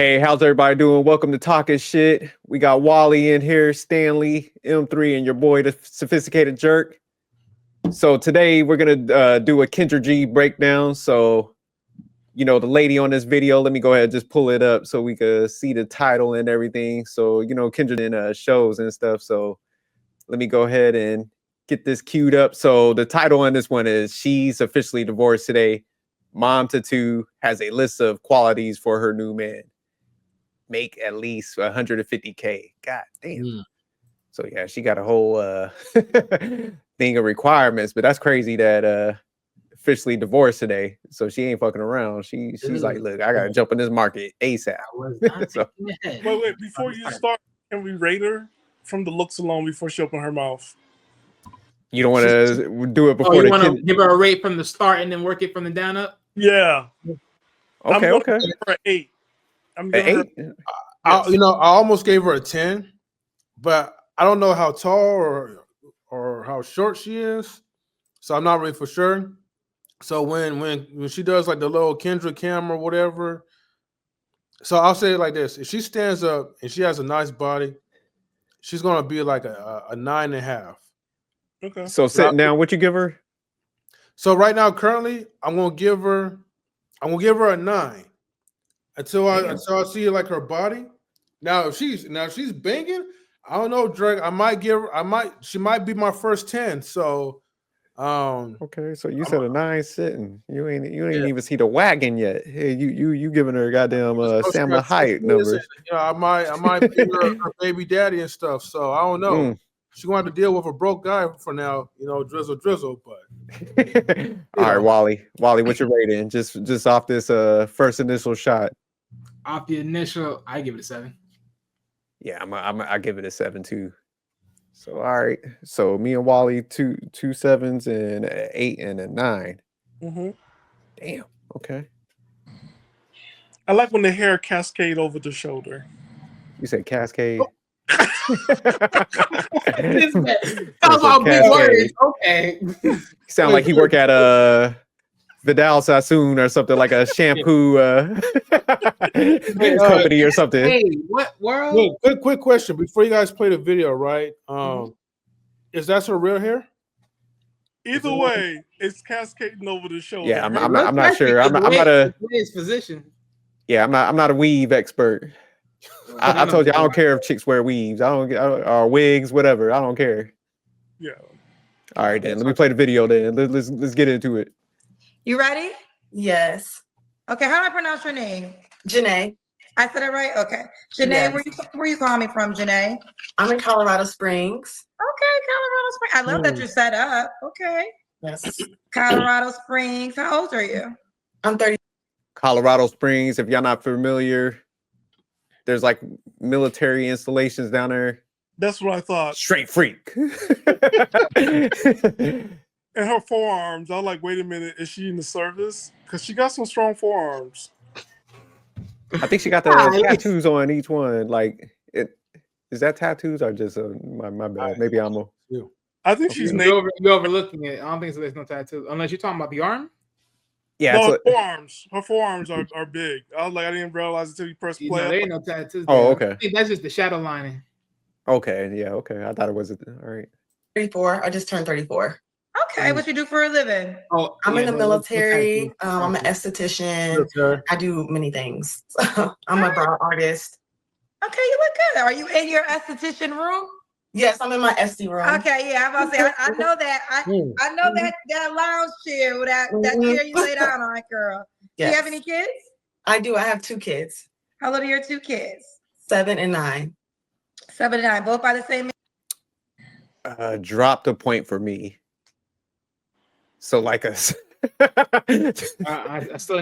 Hey, how's everybody doing? Welcome to Talking Shit. We got Wally in here, Stanley, M3, and your boy, the Sophisticated Jerk. So today we're gonna do a Kendra G breakdown. So, the lady on this video, let me go ahead and just pull it up so we can see the title and everything. So, Kendra in shows and stuff. So let me go ahead and get this queued up. So the title on this one is She's Officially Divorced Today. Mom to two has a list of qualities for her new man. Make at least 150K. God damn. So yeah, she got a whole thing of requirements, but that's crazy that officially divorced today. So she ain't fucking around. She's like, look, I gotta jump in this market ASAP. So, wait, before you start, can we rate her from the looks alone before she opened her mouth? You don't want to do it before you want to give her a rate from the start and then work it from the down up? Yeah. Okay. Give her an 8. I'm giving her 8. I almost gave her a 10, but I don't know how tall or how short she is, so I'm not really for sure. So when she does like the little Kendra cam or whatever, so I'll say it like this: if she stands up and she has a nice body, she's gonna be like a 9.5. Okay. So sitting down, what you give her? So right now, currently, I'm gonna give her a 9 until I see like her body. Now if she's banging, I don't know, Drake. She might be my first 10. So okay, so you said a 9 sitting. You ain't even see the wagon yet. Hey, you giving her goddamn Samla height numbers. I might be her baby daddy and stuff. So I don't know. She's gonna have to deal with a broke guy for now, drizzle, but all right, Wally, what's your rating? Just off this first initial shot. Off the initial, I give it a 7. Yeah, I give it a 7 too. So all right, so me and Wally two 7s and an 8 and a 9. Damn. Okay. I like when the hair cascade over the shoulder. You said cascade. Okay. Sound like he work at Vidal Sassoon or something, like a shampoo company or something. Hey, what world? Quick question before you guys play the video, right? Is that her real hair? Either way, it's cascading over the shoulder. Yeah, I'm not sure. I'm not a physician. Yeah, I'm not a weave expert. I told you I don't care if chicks wear weaves. Or wigs, whatever. I don't care. Yeah. All right, then let me play the video. Then let's get into it. You ready? Yes. Okay. How do I pronounce your name? Janae. I said it right. Okay. Janae, Yes. where you calling me from, Janae? I'm in Colorado Springs. Okay, Colorado Springs. I love that you're set up. Okay. Yes. Colorado Springs. How old are you? I'm 30. Colorado Springs. If y'all not familiar, there's like military installations down there. That's what I thought. Straight freak. And her forearms, I was like, wait a minute, is she in the service? Because she got some strong forearms. I think she got the tattoos on each one. Like, is that tattoos or just my bad? Maybe I'm a. I think she's you're overlooking it. I don't think so. There's no tattoos unless you're talking about the arm. Yeah, no, her forearms are big. I was like, I didn't realize until you press play. No, there ain't no tattoos. Oh, okay. I think that's just the shadow lining. Okay, yeah, okay. I thought it was all right. 34. I just turned 34. Okay, what you do for a living? Oh, I'm in the military. I'm an esthetician. I do many things. I'm a brow artist. Okay, you look good. Are you in your esthetician room? Yes, I'm in my SD room. Okay, yeah, I'm about to say I know that. I know that lounge chair with that chair you lay down on, girl. Yes. Do you have any kids? I do. I have 2 kids. How old are your 2 kids? 7 and 9. 7 and 9, both by the same man? Dropped a point for me. So like I still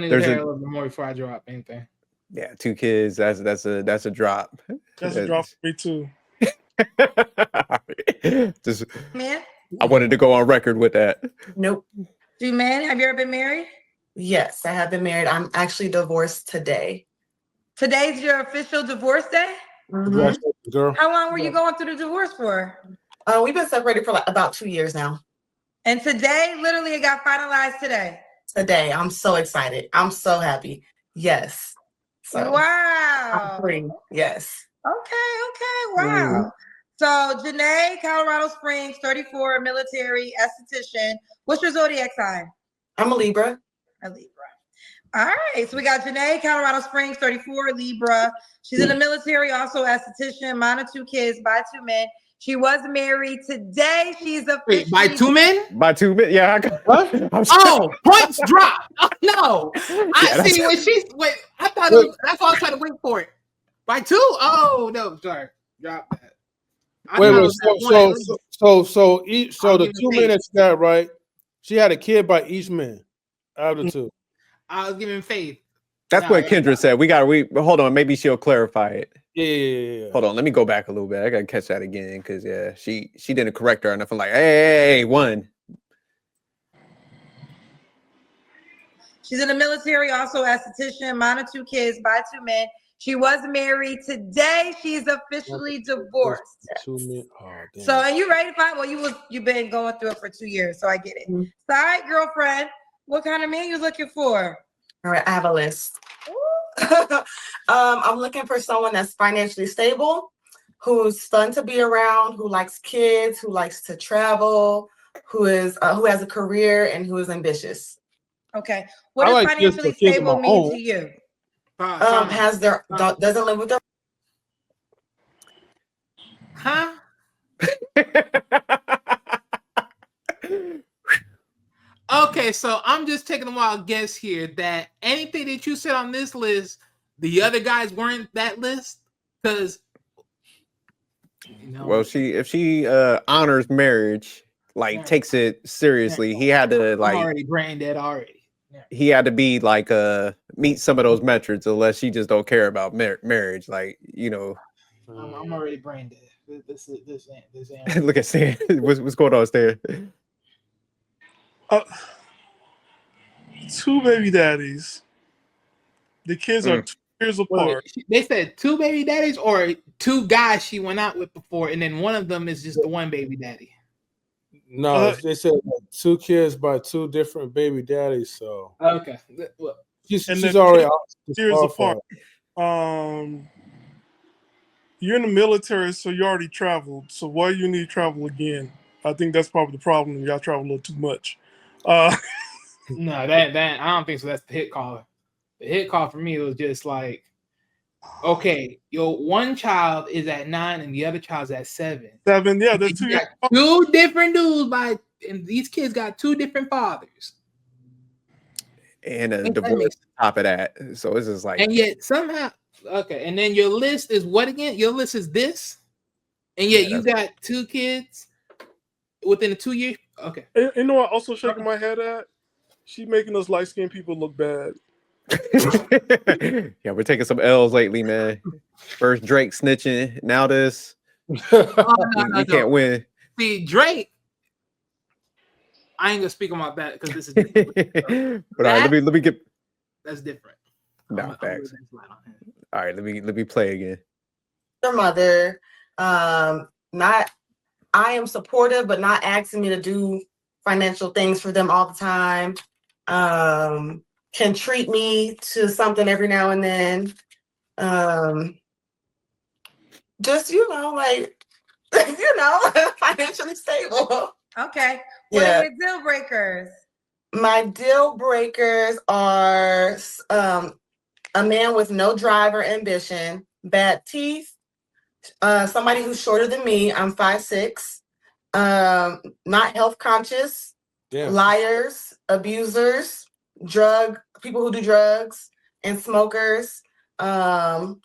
need to hear a little bit more before I drop anything. Yeah, 2 kids. That's a drop. That's a drop for me too. Just, man. I wanted to go on record with that. Nope. Do men? Have you ever been married? Yes, I have been married. I'm actually divorced today. Today's your official divorce day? Girl. How long were you going through the divorce for? We've been separated for like about 2 years now. And today, literally, it got finalized today. Today, I'm so excited. I'm so happy. Yes. So wow. I'm free. Yes. Okay. Wow. So Janae, Colorado Springs, 34, military, esthetician. What's your zodiac sign? I'm a Libra. A Libra. All right. So we got Janae, Colorado Springs, 34, Libra. She's in the military, also esthetician, mom of 2 kids, by 2 men. She was married. Today, she's officially by 2 men? By 2 men, yeah. Oh, points drop. Oh, no, I Yeah, see. When she's wait, I thought it was, that's why I was trying to wait for it. By 2? Oh no, sorry, drop that. Wait. So the 2 men that she got right, she had a kid by each man out of the 2. I was giving faith. That's what Kendra said. We hold on. Maybe she'll clarify it. Yeah. Hold on. Let me go back a little bit. I gotta catch that again because she didn't correct her enough. I'm like, hey, one. She's in the military, also esthetician, mom of 2 kids, by 2 men. She was married. Today, she's officially divorced. 2 men. Oh, damn. So, and you ready to find? Well, you've been going through it for 2 years, so I get it. So, all right, girlfriend, what kind of man you looking for? All right, I have a list. I'm looking for someone that's financially stable, who's fun to be around, who likes kids, who likes to travel, who has a career, and who is ambitious. Okay. What does financially stable mean to you? Doesn't live with their. Huh? Okay, so I'm just taking a wild guess here that anything that you said on this list, the other guys weren't that list, because well, if she honors marriage, like takes it seriously, he had to I'm already brain dead already. He had to be like meet some of those metrics, unless she just don't care about marriage, like I'm already brain dead. This ain't. Look at Stan. What's going on, Stan? 2 baby daddies. The kids are 2 years apart. They said 2 baby daddies or 2 guys she went out with before, and then one of them is just the one baby daddy. No, they said 2 kids by 2 different baby daddies. So okay, well, she's already years apart. You're in the military, so you already traveled. So why you need to travel again? I think that's probably the problem. Y'all travel a little too much. No, that I don't think so. That's the hit call. The hit call for me was just like, okay, your one child is at 9 and the other child's at 7. 7, yeah, there's 2 different dudes and these kids got 2 different fathers. And a divorce on top of that. So it's just like, and yet somehow, okay, and then your list is what again? Your list is this, and yet you got 2 kids within a 2 year. Okay. You know what? Also shaking my head at. She making us light skinned people look bad. Yeah, we're taking some L's lately, man. First Drake snitching, now this. We can't win. See, Drake. I ain't gonna speak about that because this is different. But all right, let me get. That's different. No, facts. All right, let me play again. Their mother, I am supportive, but not asking me to do financial things for them all the time. Can treat me to something every now and then. Just financially stable. Okay. What are your deal breakers? My deal breakers are a man with no drive or ambition, bad teeth, somebody who's shorter than me. I'm 5'6", not health conscious, liars, abusers, people who do drugs, and smokers, and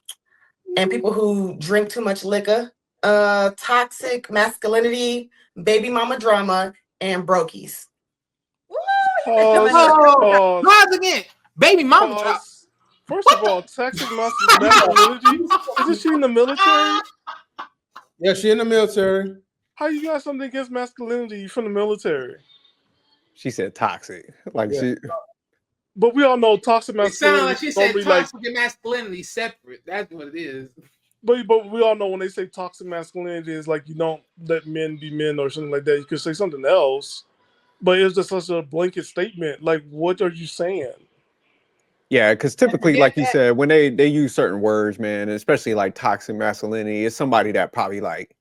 people who drink too much liquor, toxic masculinity, baby mama drama, and brokies. Pause again. Baby mama drama. First of all, toxic masculinity. Isn't she in the military? Yeah, she in the military. How you got something against masculinity from the military? She said toxic. She. But we all know toxic masculinity. It sounded like she said toxic and masculinity separate. That's what it is. But we all know when they say toxic masculinity is like you don't let men be men or something like that. You could say something else, but it's just such a blanket statement. Like, what are you saying? Yeah, because typically, like you that. said, when they use certain words, man, especially like toxic masculinity, it's somebody that probably like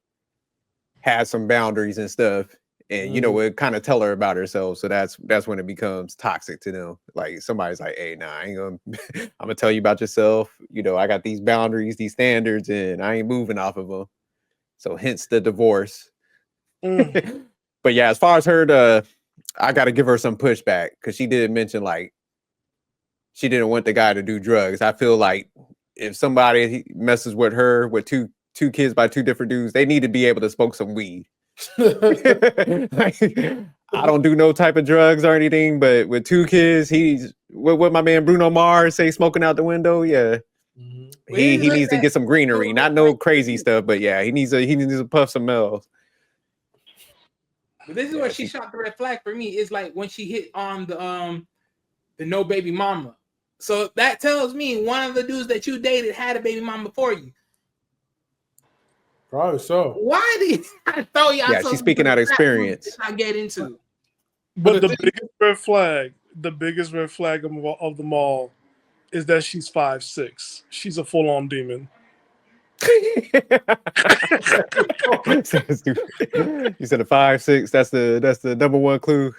has some boundaries and stuff, and would kind of tell her about herself. So that's when it becomes toxic to them. Like somebody's like, "Hey, nah, I ain't gonna, I'm gonna tell you about yourself. I got these boundaries, these standards, and I ain't moving off of them." So hence the divorce. But yeah, as far as her, I got to give her some pushback because she did mention like she didn't want the guy to do drugs. I feel like if somebody messes with her with two kids by two different dudes, they need to be able to smoke some weed. Like, I don't do no type of drugs or anything, but with two kids, he's what my man Bruno Mars say, smoking out the window. Yeah, he needs to get some greenery, not no crazy stuff, but yeah, he needs to puff some Mels. But this is where she shot the red flag for me. Is like when she hit on the no baby mama. So that tells me one of the dudes that you dated had a baby mama before you. Probably so. Why did I throw y'all? Yeah, she's speaking out of experience. I get into. But the biggest red flag of them all is that she's 5'6". She's a full-on demon. You said a 5'6". That's the number one clue.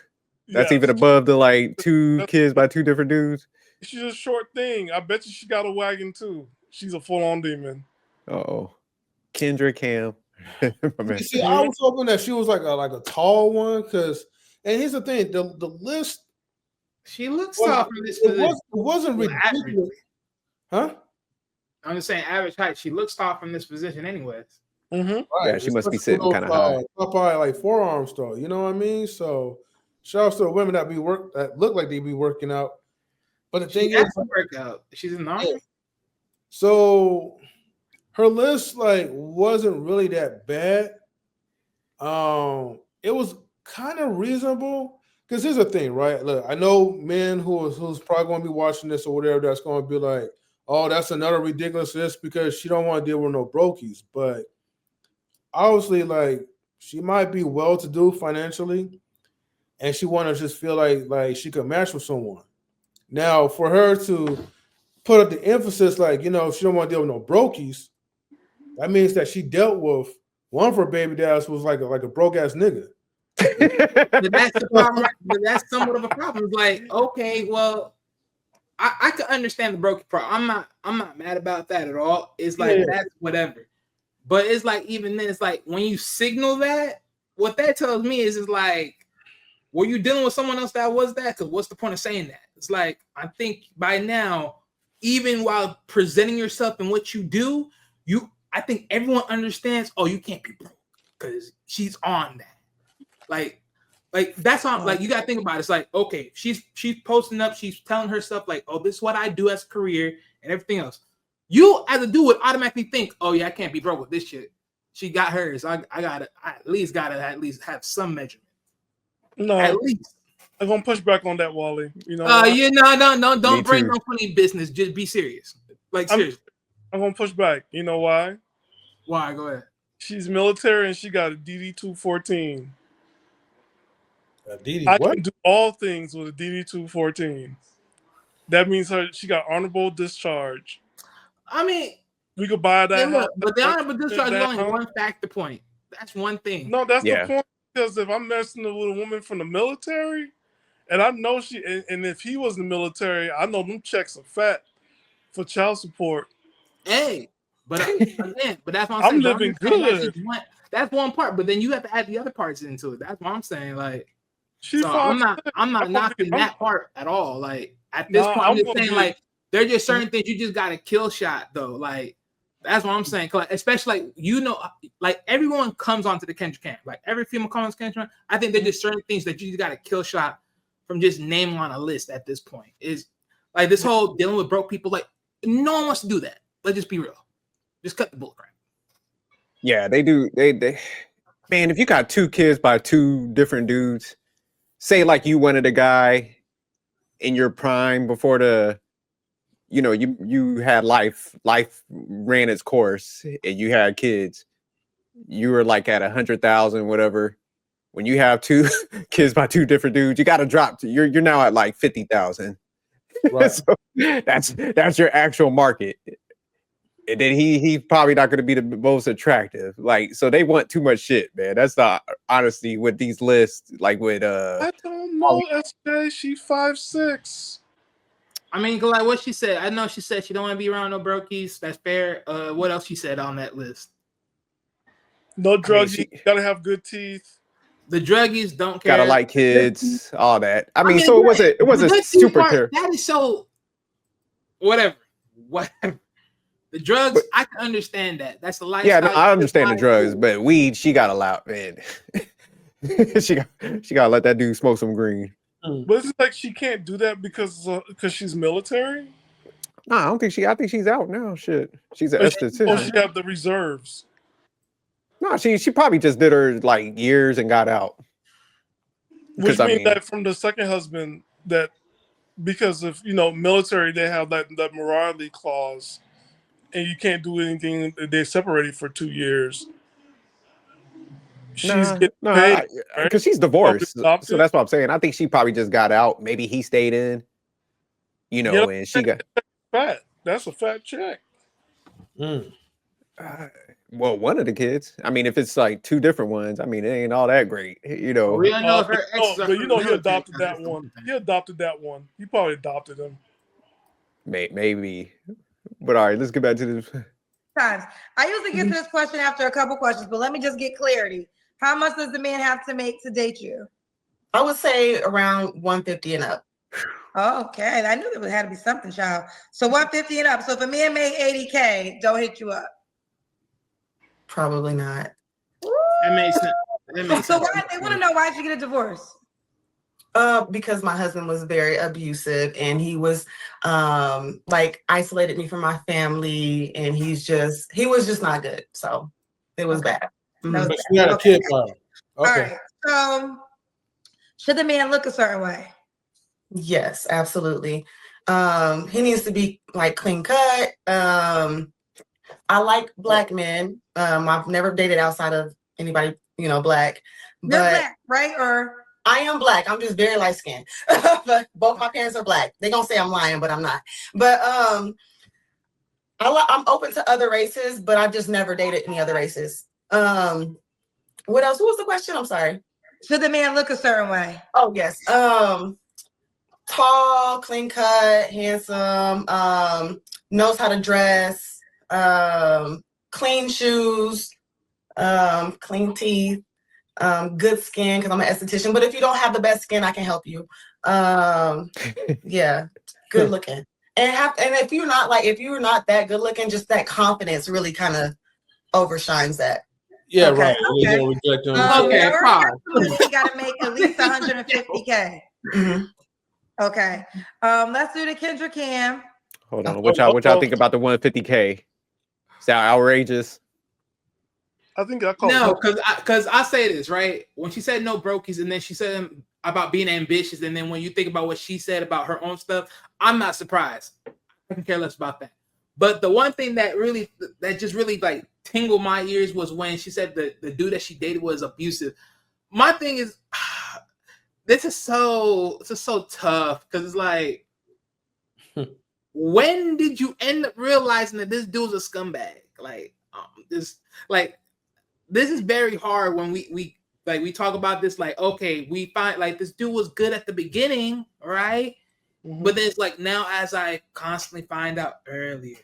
That's even above the like two kids by two different dudes. She's a short thing. I bet you she got a wagon too. She's a full-on demon. Oh, Kendra Cam. See, I was hoping that she was like a tall one, and here's the thing: the list. She looks tall from this position. It wasn't ridiculous, huh? I'm just saying, average height. She looks tall from this position, anyways. Right. Yeah, she must be sitting kind of high. Probably like forearms, though. You know what I mean? So, shout out to the women that look like they be working out. But the thing is, workout. She's in the army. So her list like wasn't really that bad. It was kind of reasonable because here's the thing, right? Look, I know men who's probably going to be watching this or whatever that's going to be like, oh, that's another ridiculous list because she don't want to deal with no brokies. But obviously, like she might be well-to-do financially, and she want to just feel like she could match with someone. Now, for her to put up the emphasis, like, she don't want to deal with no brokies, that means that she dealt with one of her baby dads was like a broke ass nigga. But that's the problem. But that's somewhat of a problem. It's like, okay, well, I can understand the broken part. I'm not mad about that at all. It's like that's whatever. But it's like even then, it's like when you signal that, what that tells me is like, were you dealing with someone else that was that? Because what's the point of saying that? It's like, I think by now, even while presenting yourself and what you do, I think everyone understands, oh, you can't be broke because she's on that. Like that's how, like, you got to think about it. It's like, okay, she's posting up, she's telling her stuff like, oh, this is what I do as a career and everything else. You as a dude would automatically think, oh yeah, I can't be broke with this shit. She got hers. I at least have some measurement. No, at least I'm gonna push back on that, Wally. No, don't bring no funny business. Just be serious. Like seriously. I'm gonna push back. You know why? Why? Go ahead. She's military and she got a DD-214. I can do all things with a DD-214. That means she got honorable discharge. I mean, we could buy that. Look, but the honorable discharge is only one factor point. That's one thing. No, that's the point. Because if I'm messing with a woman from the military, and I know and if he was in the military, I know them checks are fat for child support. Hey, but again, that's what I'm saying. I'm living good. That's one part, but then you have to add the other parts into it. That's what I'm saying. Like, I'm not knocking that part at all. Like at this point, I'm just saying like there's just certain things you just got to kill shot though. Like that's what I'm saying. Especially like everyone comes onto the Kendra camp. Like every female comes on Kendra. I think there's just certain things that you just got to kill shot from just naming on a list at this point. Is like this whole dealing with broke people. Like no one wants to do that. Let's just be real. Just cut the bull crap. Yeah, they do. They man, if you got two kids by two different dudes, say like you wanted a guy in your prime before you had life ran its course and you had kids, you were like at 100,000, whatever. When you have two kids by two different dudes, you got to drop you're now at like 50,000. Right. So that's your actual market. And then he's probably not going to be the most attractive. Like, so they want too much shit, man. That's not honestly with these lists, like with I don't know, SJ. She 5'6". I mean, like what she said. I know she said she don't want to be around no brokies. That's fair. What else she said on that list? No I mean, druggy. Gotta have good teeth. The druggies don't care. gotta like kids, all that. I mean, again, so it wasn't the good super part, terrible. that is so whatever. The drugs, But- I can understand that. That's the Yeah, lifestyle. no, I understand the drugs, but weed, she got allowed, man. she got to let that dude smoke some green. But it's like she can't do that because she's military. No, I don't think I think she's out now. Shit, she's an Or esthetician. she have the reserves. No, she probably just did her like years and got out. Which I means mean, that from the second husband, that because of military, they have that morality clause, and you can't do anything. They're separated for 2 years. She's getting paid, right? because she's divorced, so that's what I'm saying. I think she probably just got out. Maybe he stayed in, and she got fat. That's a fat check. Well, one of the kids. I mean, if it's like two different ones, I mean, it ain't all that great, We don't know if her ex. But he adopted that one. He adopted that one. He probably adopted him. Maybe. But all right, let's get back to this. Times. I usually get to this question after a couple questions, but let me just get clarity. How much does the man have to make to date you? I would say around 150 and up. Okay, I knew there had to be something, child. So 150 and up. So if a man made 80K, don't hit you up. Probably not. That makes sense. So why they want to know why'd you get a divorce? Because my husband was very abusive and he was like isolated me from my family, and he was just not good. So it was bad. But she had a kid for him. All right. So should the man look a certain way? Yes, absolutely. He needs to be like clean cut. I like black men. I've never dated outside of anybody, black. You're black, right? Or I am black. I'm just very light skinned. But both my parents are black. They're gonna say I'm lying, but I'm not. But I'm open to other races, but I've just never dated any other races. What else? What was the question? I'm sorry. Should the man look a certain way? Oh yes. Tall, clean cut, handsome, knows how to dress, clean shoes, clean teeth, good skin, because I'm an esthetician. But if you don't have the best skin, I can help you. Yeah, good looking. And if you're not that good looking, just that confidence really kind of overshines that. Yeah, Okay, right. okay. Okay, absolutely got to make at least 150K. Mm-hmm. Okay. Let's do the Kendra Cam. Hold on. What y'all think about the 150K? Is that outrageous? I think I call no, because I say this, right? When she said no brokies, and then she said about being ambitious, and then when you think about what she said about her own stuff, I'm not surprised. I can care less about that. But the one thing that just really like tingled my ears was when she said the dude that she dated was abusive. My thing is, this is so tough, because it's like, when did you end up realizing that this dude's a scumbag? This is very hard when we talk about this. Like, okay, we find like this dude was good at the beginning, right? Mm-hmm. But then it's like now, as I constantly find out earlier,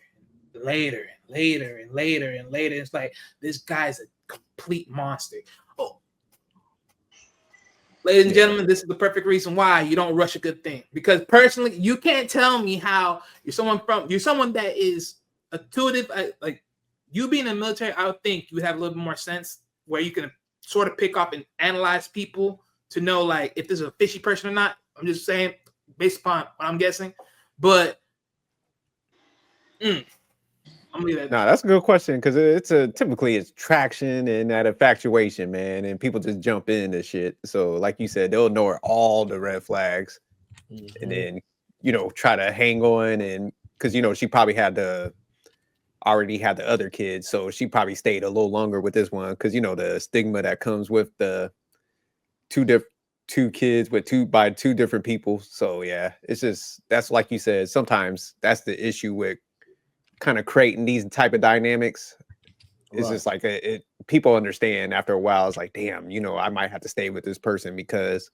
later, it's like this guy's a complete monster. Oh, ladies and gentlemen, this is the perfect reason why you don't rush a good thing. Because personally, you can't tell me how you're someone that is intuitive. Like you being in the military, I would think you would have a little bit more sense where you can sort of pick up and analyze people to know like if this is a fishy person or not. I'm just saying based upon what I'm guessing, but I'm gonna leave that. No, that's a good question, because typically it's traction and that infatuation, man, and people just jump into shit. So, like you said, they'll ignore all the red flags, and then try to hang on, and because she probably already had the other kids, so she probably stayed a little longer with this one, because the stigma that comes with the two 2 kids with by 2 different people. So yeah, it's just that's like you said. Sometimes that's the issue with kind of creating these type of dynamics. It's Right. just like people understand after a while. It's like, damn, I might have to stay with this person because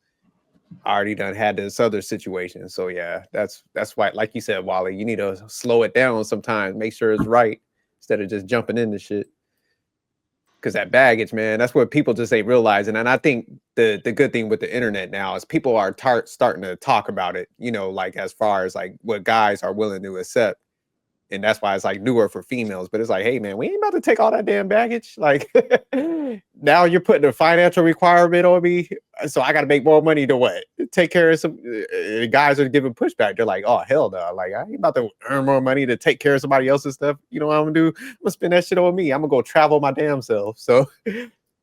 I already done had this other situation. So yeah, that's why, like you said, Wally, you need to slow it down sometimes, make sure it's right instead of just jumping into shit. Because that baggage, man, that's what people just ain't realizing. And I think the good thing with the internet now is people are starting to talk about it, like as far as like what guys are willing to accept. And that's why it's like newer for females. But it's like, hey, man, we ain't about to take all that damn baggage. Like now you're putting a financial requirement on me. So I got to make more money to what? Take care of some guys are giving pushback. They're like, oh, hell no. Like, I ain't about to earn more money to take care of somebody else's stuff. You know what I'm going to do? I'm going to spend that shit on me. I'm going to go travel my damn self. So.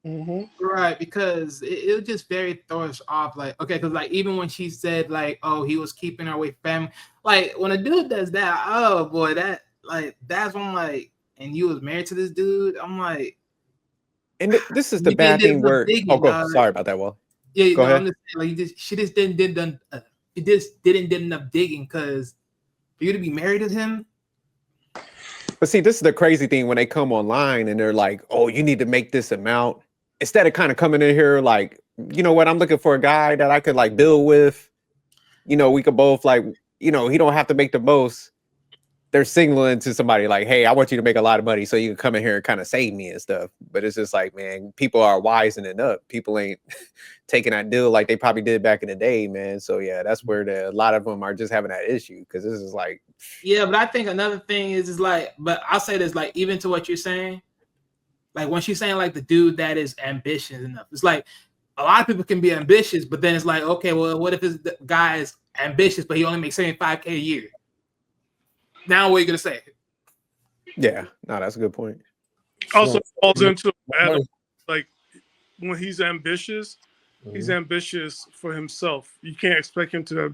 Right, because it was just very throw us off. Like, okay, because like even when she said like, oh, he was keeping her away family. Like when a dude does that, oh boy, that's when I'm like, and you was married to this dude. I'm like, and this is the bad thing where sorry about that, Will. Yeah, go ahead. I'm just saying, like she just didn't enough digging because for you to be married to him. But see, this is the crazy thing when they come online and they're like, oh, you need to make this amount. Instead of kind of coming in here like, you know what, I'm looking for a guy that I could like build with. We could both like, he don't have to make the most. They're signaling to somebody like, hey, I want you to make a lot of money so you can come in here and kind of save me and stuff. But it's just like, man, people are wisening up. People ain't taking that deal like they probably did back in the day, man. So yeah, that's where a lot of them are just having that issue because this is like. Yeah, but I think another thing is like, but I'll say this, like, even to what you're saying, like when she's saying like the dude that is ambitious enough, it's like a lot of people can be ambitious, but then it's like, okay, well, what if this guy is ambitious, but he only makes $75K a year? Now what are you gonna say? Yeah, no, that's a good point. Also falls into like when he's ambitious, he's ambitious for himself. You can't expect him to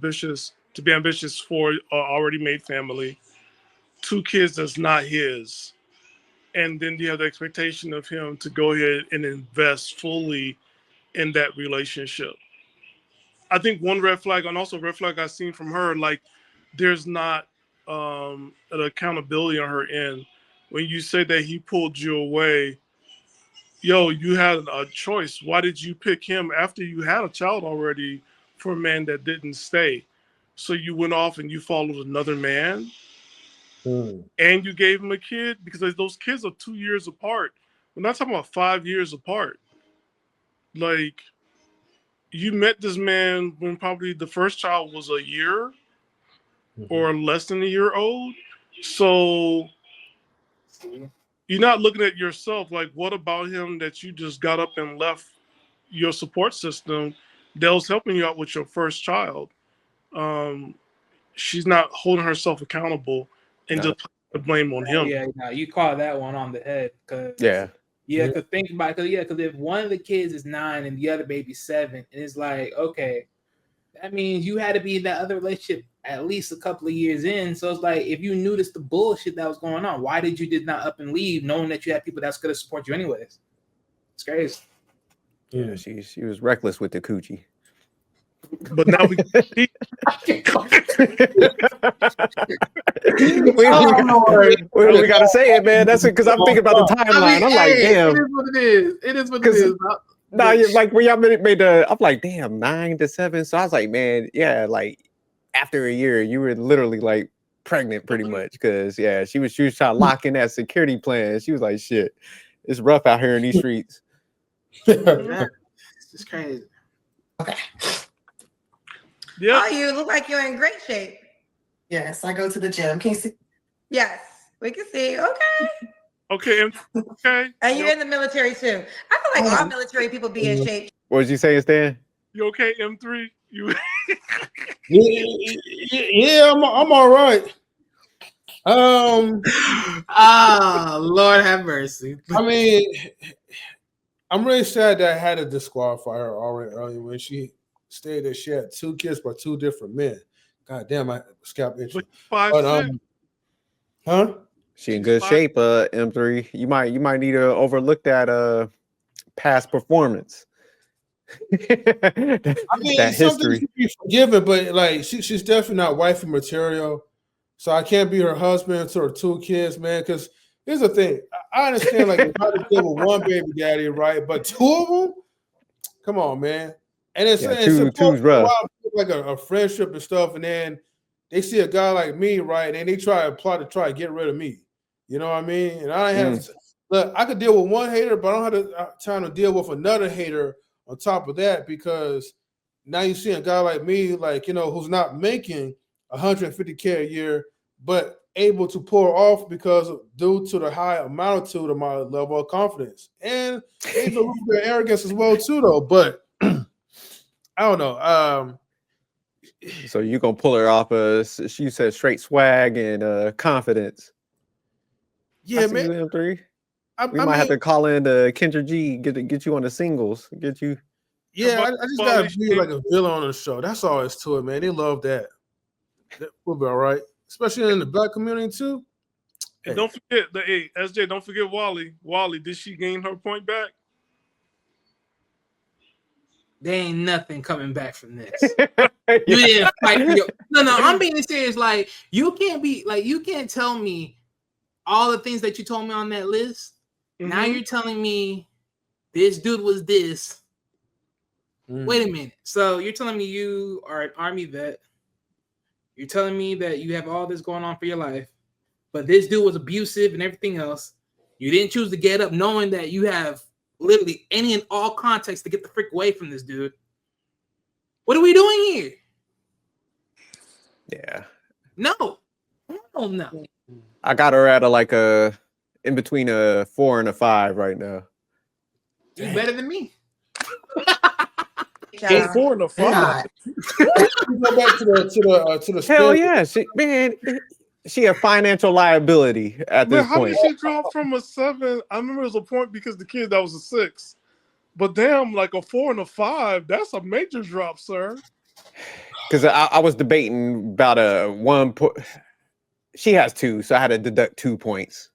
be ambitious for an already made family. 2 kids that's not his. And then you have the expectation of him to go ahead and invest fully in that relationship. I think one red flag, and also red flag I've seen from her, like there's not an accountability on her end. When you say that he pulled you away, you had a choice. Why did you pick him after you had a child already for a man that didn't stay? So you went off and you followed another man? And you gave him a kid because those kids are 2 years apart. We're not talking about 5 years apart. Like you met this man when probably the first child was a year or less than a year old. So you're not looking at yourself like, what about him that you just got up and left your support system that was helping you out with your first child? She's not holding herself accountable and just putting the blame on him. Yeah, you call that one on the head. Because think about it. Because if one of the kids is 9 and the other baby's 7, and it's like, okay, that means you had to be in that other relationship at least a couple of years in. So it's like, if you knew this, the bullshit that was going on, why did you not up and leave, knowing that you had people that's going to support you anyways? It's crazy. Yeah, she was reckless with the coochie. But now we gotta say it, man. That's it, because I'm thinking about the timeline. I'm like, damn. It is what it is. It is what it is. No, like when y'all made I'm like, damn, 9 to 7. So I was like, man, yeah, like after a year, you were literally like pregnant pretty much. Because she was trying to lock in that security plan. She was like, shit, it's rough out here in these streets. It's just crazy. Okay. Yeah. Oh, you look like you're in great shape. Yes, I go to the gym. Can you see? Yes, we can see. Okay. Okay. And you're in the military too. I feel like all military people be in shape. What was you saying, Stan? You okay, M3? You? Yeah, I'm all right. Lord have mercy. I mean, I'm really sad that I had to disqualify her already early when she stated that she had 2 kids by 2 different men. God damn, I scalp itch. Huh? She in good shape, M3. You might need to overlook that past performance. I mean, that some things history. can be forgiven, but like she's definitely not wifey material. So I can't be her husband to her 2 kids, man. Because here's the thing: I understand like if I had to deal with one baby daddy, right? But 2 of them, come on, man. And it's Yeah, it's supposed two's to be a rough. lot of people, like a friendship and stuff, and then they see a guy like me, right? And they try to get rid of me. You know what I mean? And I have look, I could deal with one hater, but I don't have the time to deal with another hater on top of that because now you see a guy like me, like who's not making 150K a year, but able to pour off because due to the high amount of my level of confidence and maybe a little bit of arrogance as well too, though. But I don't know. So you gonna pull her off she said straight swag and confidence. Yeah, I see man. you, M3. We I might have mean, to call in Kendra G, get you on the singles, get you. yeah, I just gotta be like a villain on the show. That's all it's to it, man. They love that. We'll be all right, especially in the black community too. And don't forget SJ. Don't forget Wally. Wally, did she gain her point back? There ain't nothing coming back from this. You didn't fight for your. No, I'm being serious. Like you can't tell me all the things that you told me on that list. Mm-hmm. Now you're telling me this dude was this. Wait a minute. So you're telling me you are an Army vet. You're telling me that you have all this going on for your life, but this dude was abusive and everything else. You didn't choose to get up knowing that you have literally any and all context to get the frick away from this dude. What are we doing here? Yeah. No. I got her at in between a 4 and a 5 right now. You're better than me. 4 and a 5. Go back to the hell yeah, she a financial liability at this how point. did she drop from a 7? I remember it was a point because the kid that was a 6. But damn, like a 4 and a 5, that's a major drop, sir. Because I was debating about a 1 point. She has 2, so I had to deduct 2 points.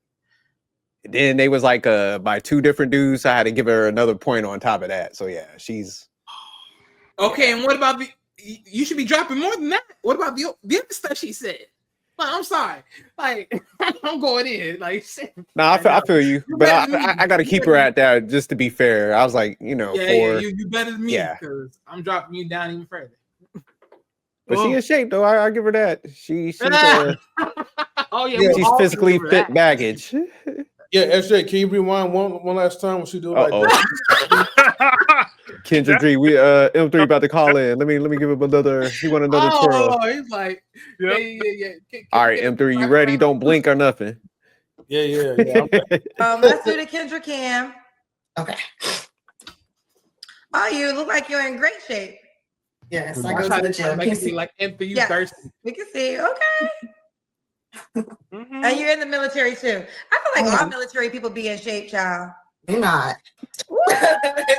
Then they was like by 2 different dudes, so I had to give her another point on top of that. So yeah, she's okay. Yeah. And what about you should be dropping more than that. What about the other stuff she said? Like, I'm sorry. Like, I'm going in. Like, no, I feel you, but I got to keep her at that just to be fair. I was like, yeah, you better than me because I'm dropping you down even further. But she in shape though. I give her that. She's oh yeah, she's physically fit baggage. Yeah, SJ, can you rewind one last time when she do like that? Kendra G, we M3 about to call in. Let me give him another. He want another twirl. Oh, he's like, yeah. All right, M3, you ready? Don't blink or nothing. Yeah. Let's do the Kendra Cam. Okay. Oh, you look like you're in great shape. Yes, I go to the gym. I can see like empty thirsty. We can see. Okay. And you're in the military too. I feel like all military people be in shape, child. They're not.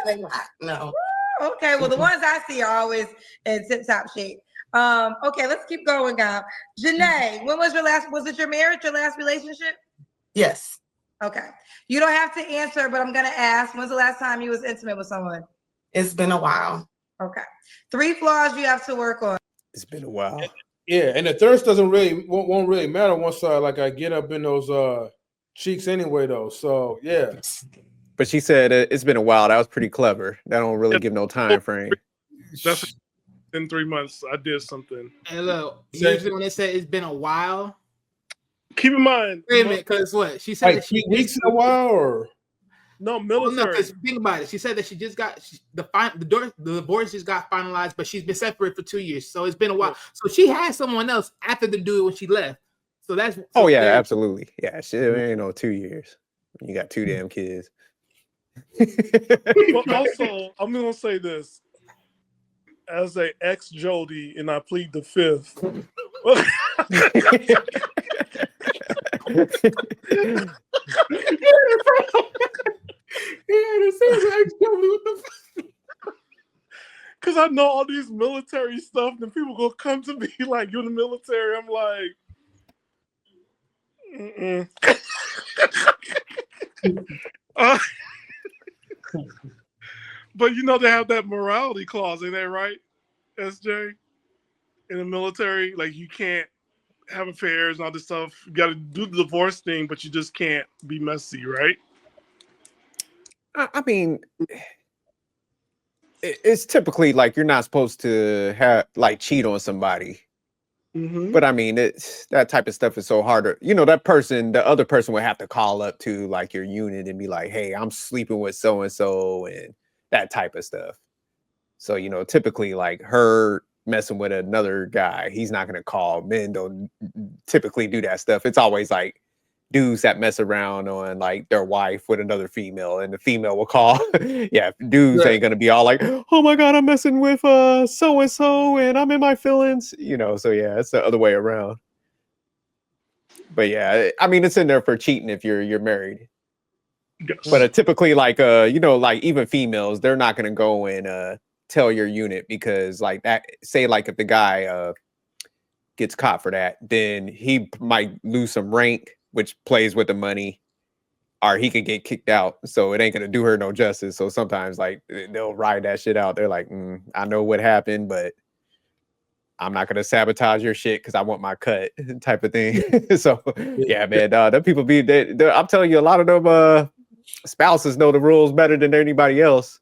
They're not. No. Okay. Well, the ones I see are always in tip-top shape. Okay, let's keep going, guys. Janae, when was it your marriage, your last relationship? Yes. Okay. You don't have to answer, but I'm gonna ask, when's the last time you was intimate with someone? It's been a while. Okay. 3 flaws you have to work on. It's been a while. Yeah, and the thirst won't really matter once I get up in those cheeks anyway though. So yeah. But she said it's been a while. That was pretty clever. That don't really give no time frame. That's in 3 months. I did something. Hey, look. Usually when they say it's been a while. Keep in mind. Wait a minute, because what she said. Like 3 weeks in a while, or no military. No, because think about it. She said that she just got the divorce just got finalized, but she's been separated for 2 years, so it's been a while. So she had someone else after the dude when she left. So that's absolutely. Yeah, shit, ain't no 2 years. You got 2 damn kids. But also, I'm gonna say this as a ex Jody, and I plead the fifth. Because I know all these military stuff, and people gonna come to me like, "You're in the military." I'm like, But you know they have that morality clause in there, right, SJ? In the military, like you can't have affairs and all this stuff. You got to do the divorce thing, but you just can't be messy, right? I mean, it's typically like you're not supposed to have like cheat on somebody. Mm-hmm. But I mean, it's that type of stuff is so harder. You know, that person, the other person would have to call up to like your unit and be like, "Hey, I'm sleeping with so and so," and that type of stuff. So, you know, typically like her messing with another guy, he's not going to call. Men don't typically do that stuff. It's always like dudes that mess around on like their wife with another female, and the female will call. Yeah, dudes ain't gonna be all like, "Oh my god, I'm messing with so and so and I'm in my feelings," you know. So yeah, it's the other way around. But yeah, I mean, it's in there for cheating if you're married. Yes. But typically like you know, like even females, they're not gonna go and tell your unit, because like that, say like if the guy gets caught for that, then he might lose some rank, which plays with the money, or he could get kicked out. So it ain't gonna do her no justice. So sometimes like they'll ride that shit out. They're like, I know what happened, but I'm not gonna sabotage your shit because I want my cut, type of thing. So yeah, man, them people be I'm telling you, a lot of them spouses know the rules better than anybody else.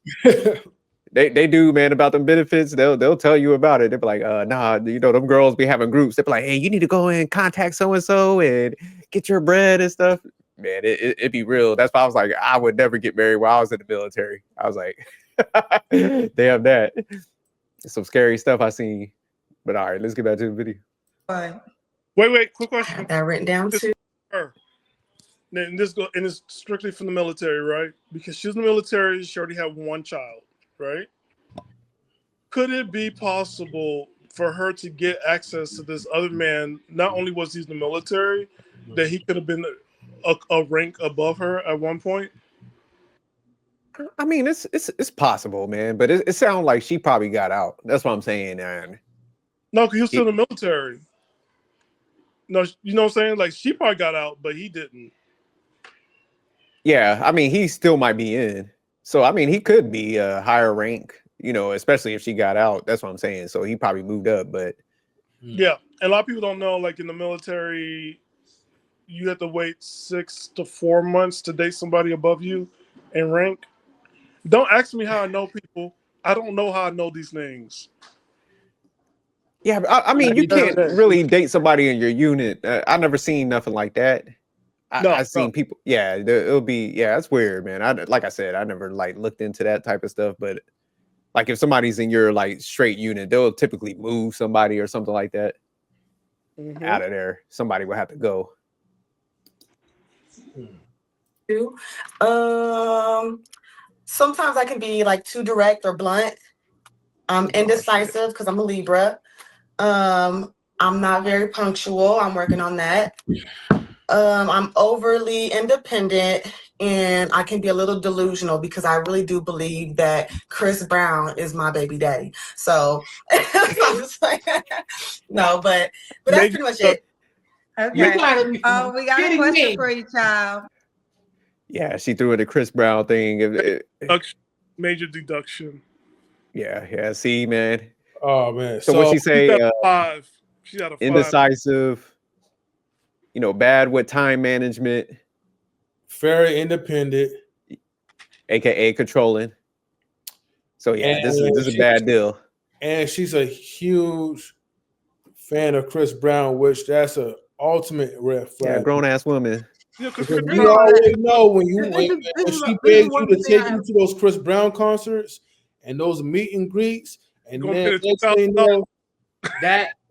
They do, man, about them benefits. They'll tell you about it. They'll be like, nah, you know, them girls be having groups. They'll be like, hey, you need to go and contact so and so and get your bread and stuff. Man, it be real. That's why I was like, I would never get married while I was in the military. I was like, damn that. Some scary stuff I seen. But all right, let's get back to the video. Fine. Wait, quick question. That written down too. And it's strictly from the military, right? Because she's in the military, she already had one child, right? Could it be possible for her to get access to this other man? Not only was he in the military, that he could have been a rank above her at one point. I mean, it's possible, man, but it sounds like she probably got out. That's what I'm saying, man. No, because he was still in the military. No, you know what I'm saying? Like she probably got out, but he didn't. Yeah, I mean, he still might be in. So I mean, he could be a higher rank, you know, especially if she got out. That's what I'm saying. So he probably moved up, but yeah, and a lot of people don't know. Like in the military, you have to wait 6 to 4 months to date somebody above you in rank. Don't ask me how I know people. I don't know how I know these things. yeah, I mean, you can't really date somebody in your unit. I never seen nothing like that. I seen people. Yeah, it'll be. Yeah, that's weird, man. Like I said, I never like looked into that type of stuff. But like, if somebody's in your like straight unit, they'll typically move somebody or something like that out of there. Somebody will have to go. Sometimes I can be like too direct or blunt. I'm indecisive because I'm a Libra. I'm not very punctual. I'm working on that. I'm overly independent, and I can be a little delusional because I really do believe that Chris Brown is my baby daddy. So I'm just like, no, but that's pretty much it. Okay. We got a question for you, child. Yeah, she threw in the Chris Brown thing. Major deduction. Yeah. See, man. Oh man. So what she say? She got a 5. She got a 5. Indecisive. You know, bad with time management. Very independent. AKA controlling. So yeah, this is a bad deal. And she's a huge fan of Chris Brown, which that's an ultimate red flag. Yeah, grown ass woman. Yeah, because you already know when she begs you to take you to those Chris Brown concerts and those meet and greets, and then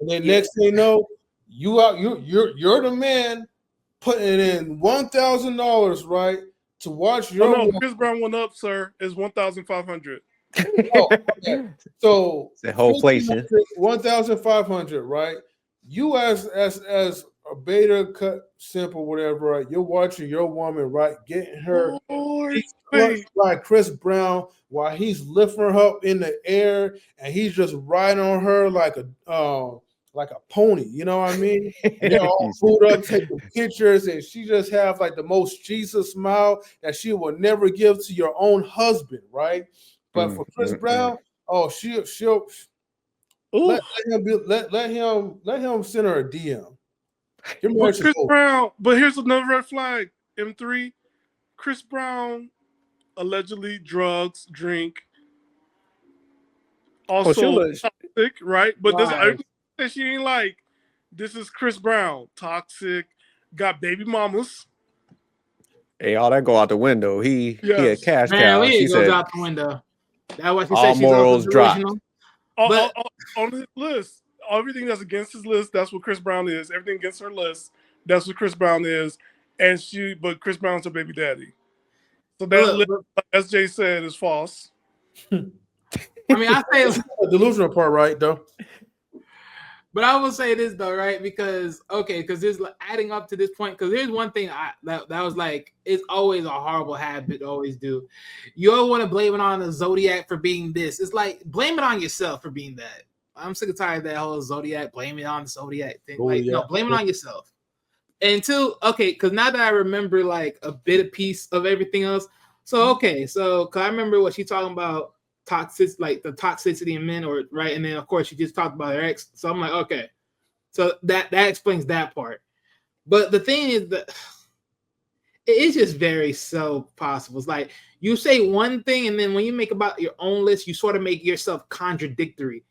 next thing you know, you're the man putting in $1,000, right, to watch your. No, Chris Brown went up, sir. Is 1,500. Oh, okay. So the whole inflation. 1,500, right? You as a beta cut simple whatever, right? You're watching your woman, right, getting her like Chris Brown while he's lifting her up in the air and he's just riding on her like a pony, you know what I mean? And they're all fooled up taking pictures, and she just have like the most Jesus smile that she will never give to your own husband, right? But for Chris Brown, oh, she'll Ooh. let him send her a DM. But Chris Brown, but here's another red flag. M3, Chris Brown allegedly drugs, drink, also toxic, right? But there's everything that she ain't like. This is Chris Brown, toxic, got baby mamas. Hey, all that go out the window. He a cash cow. She goes said, out the window. That's why she all said she's morals dropped. But on his list, everything that's against his list, that's what Chris Brown is. Everything against her list, that's what Chris Brown is. But Chris Brown's her baby daddy. So that list, as Jay said, is false. I mean, I say the delusional part, right, though. But I will say this though, right? Because there's adding up to this point. Because here's one thing that was like, it's always a horrible habit to always do. You always want to blame it on the Zodiac for being this. It's like blame it on yourself for being that. I'm sick and tired of that whole Zodiac, blame it on the Zodiac thing. No, blame it on yourself. Because now that I remember like a bit of piece of everything else. So cause I remember what she's talking about. Toxic, like the toxicity in men, or right, and then of course she just talked about her ex. So I'm like, okay, so that explains that part. But the thing is that it's just very so possible. It's like you say one thing, and then when you make about your own list, you sort of make yourself contradictory.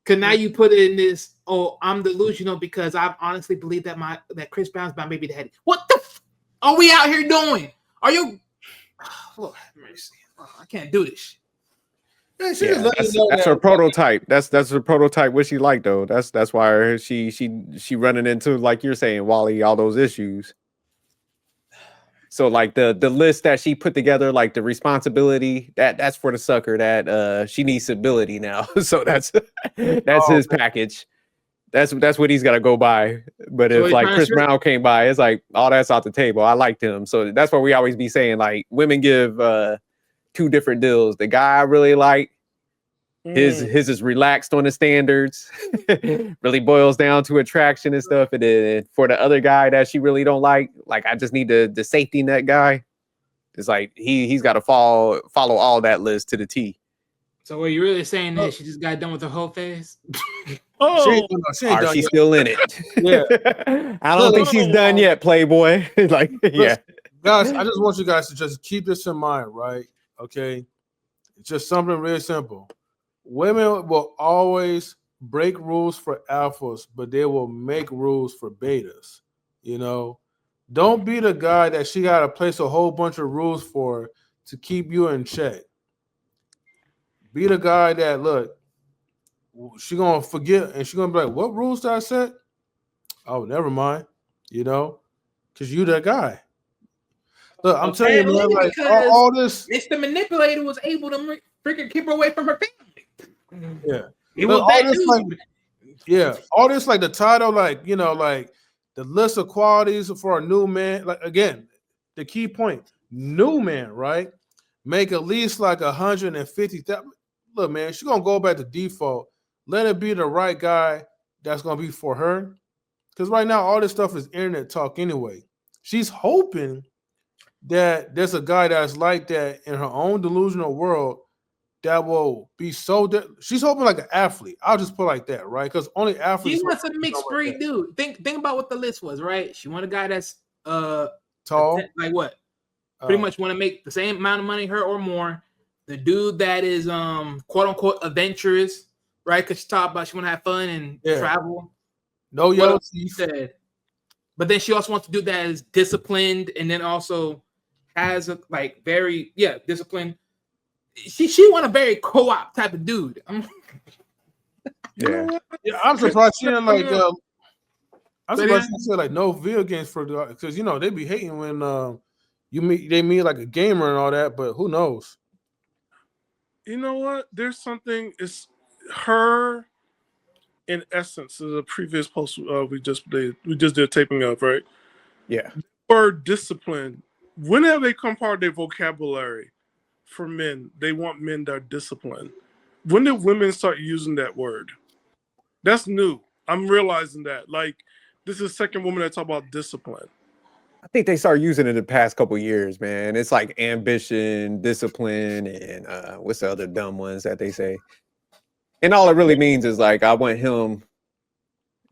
Cause now you put it in this, I'm delusional because I honestly believe that Chris Brown's my baby daddy. What the are we out here doing? Are you? Lord have mercy. I can't do this shit. Yeah, that's her prototype. That's her prototype. What she like though. That's why she running into, like you're saying, Wally, all those issues. So like the list that she put together, like the responsibility, that's for the sucker that she needs stability now. So that's his package. That's what he's gotta go by. But if like Chris Brown came by, it's like all that's off the table. I liked him. So that's what we always be saying. Like women give two different deals. The guy I really like, his is relaxed on the standards, really boils down to attraction and stuff. And then for the other guy that she really don't like I just need the safety net guy. It's like he's got to follow all that list to the T. So what you really saying is she just got done with the whole phase? She's still in it. Yeah, I don't think she's done yet, Playboy. Yeah, guys, I just want you guys to just keep this in mind, right? Okay, it's just something really simple. Women will always break rules for alphas, but they will make rules for betas. You know, don't be the guy that she got to place a whole bunch of rules for to keep you in check. Be the guy that, look, she gonna forget and she gonna be like, what rules did I set? Oh, never mind. You know, because you that guy. Look, I'm telling you, man, like all this. Mr. Manipulator was able to freaking keep her away from her family. Yeah. It was all that this, dude. Like, all this, like the title, like, you know, like the list of qualities for a new man. Like, again, the key point, new man, right? Make at least like 150,000. Look, man, she's gonna go back to default. Let it be the right guy that's gonna be for her. Because right now, all this stuff is internet talk anyway. She's hoping that there's a guy that's like that in her own delusional world that will be so. She's hoping like an athlete. I'll just put it like that, right? Because only athletes. She wants a mixed breed dude. Think about what the list was, right? She want a guy that's tall, like what? Pretty much want to make the same amount of money, her or more. The dude that is quote unquote adventurous, right? Because she talked about she want to have fun and travel. No yellow teeth. Said. But then she also wants to do that as disciplined, and then also has a like very disciplined. She want a very co-op type of dude. Yeah, I'm surprised she didn't like. I'm surprised she said like no video games for because you know they be hating when they meet like a gamer and all that, but who knows? You know what? There's something. It's her. In essence, is a previous post we just did a taping of, right? Yeah. Word discipline. When have they come part of their vocabulary for men? They want men that are disciplined. When did women start using that word? That's new. I'm realizing that. Like, this is the second woman that talk about discipline. I think they started using it in the past couple years, man. It's like ambition, discipline, and what's the other dumb ones that they say? And all it really means is like I want him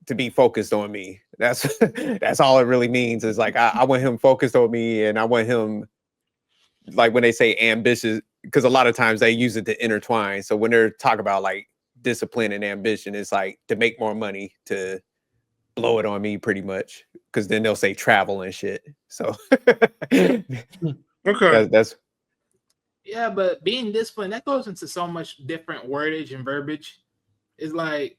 to be focused on me. That's that's all it really means is like I want him focused on me, and I want him like when they say ambitious, because a lot of times they use it to intertwine. So when they're talking about like discipline and ambition, it's like to make more money, to blow it on me pretty much, because then they'll say travel and shit. So Okay. that's Yeah, but being disciplined, that goes into so much different wordage and verbiage. It's like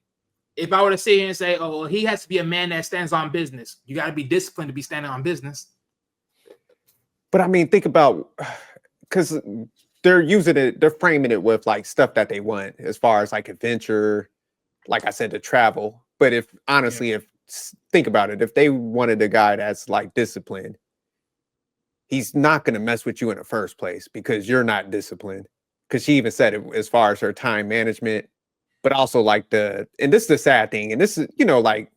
if I were to sit here and say, oh, well, he has to be a man that stands on business. You got to be disciplined to be standing on business. but I mean, think about, because they're using it, they're framing it with like stuff that they want as far as like adventure, like I said, to travel. But if honestly, if think about it, if they wanted a guy that's like disciplined, he's not going to mess with you in the first place because you're not disciplined. Because she even said it as far as her time management, but also like and this is the sad thing. And this is, like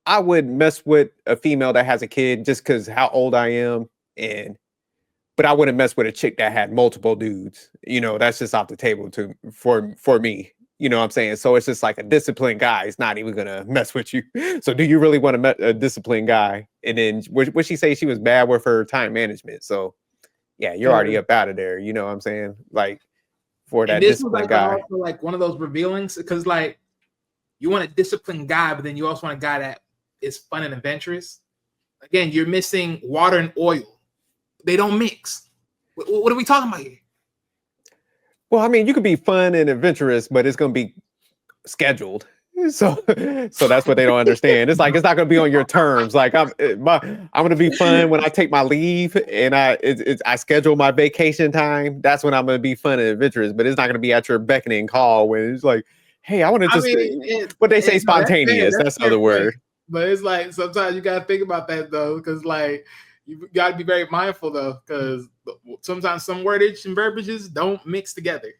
I would mess with a female that has a kid just because how old I am. But I wouldn't mess with a chick that had multiple dudes. That's just off the table for me. You know what I'm saying? So it's just like a disciplined guy is not even gonna mess with you. So do you really want to met a disciplined guy? And then what she say, she was bad with her time management. So yeah, you're already up out of there. You know what I'm saying? Like for that disciplined guy. Also like one of those revealings, because like you want a disciplined guy, but then you also want a guy that is fun and adventurous. Again, you're missing water and oil. They don't mix. What are we talking about here? Well, I mean, you could be fun and adventurous, but it's going to be scheduled. So that's what they don't understand. It's like it's not going to be on your terms. Like I'm going to be fun when I take my leave and I schedule my vacation time. That's when I'm going to be fun and adventurous. But it's not going to be at your beckoning call when it's like, hey, I want to just what they say spontaneous. That's the other word. But it's like sometimes you got to think about that though, because like you got to be very mindful though, because sometimes some wordage and verbiages don't mix together.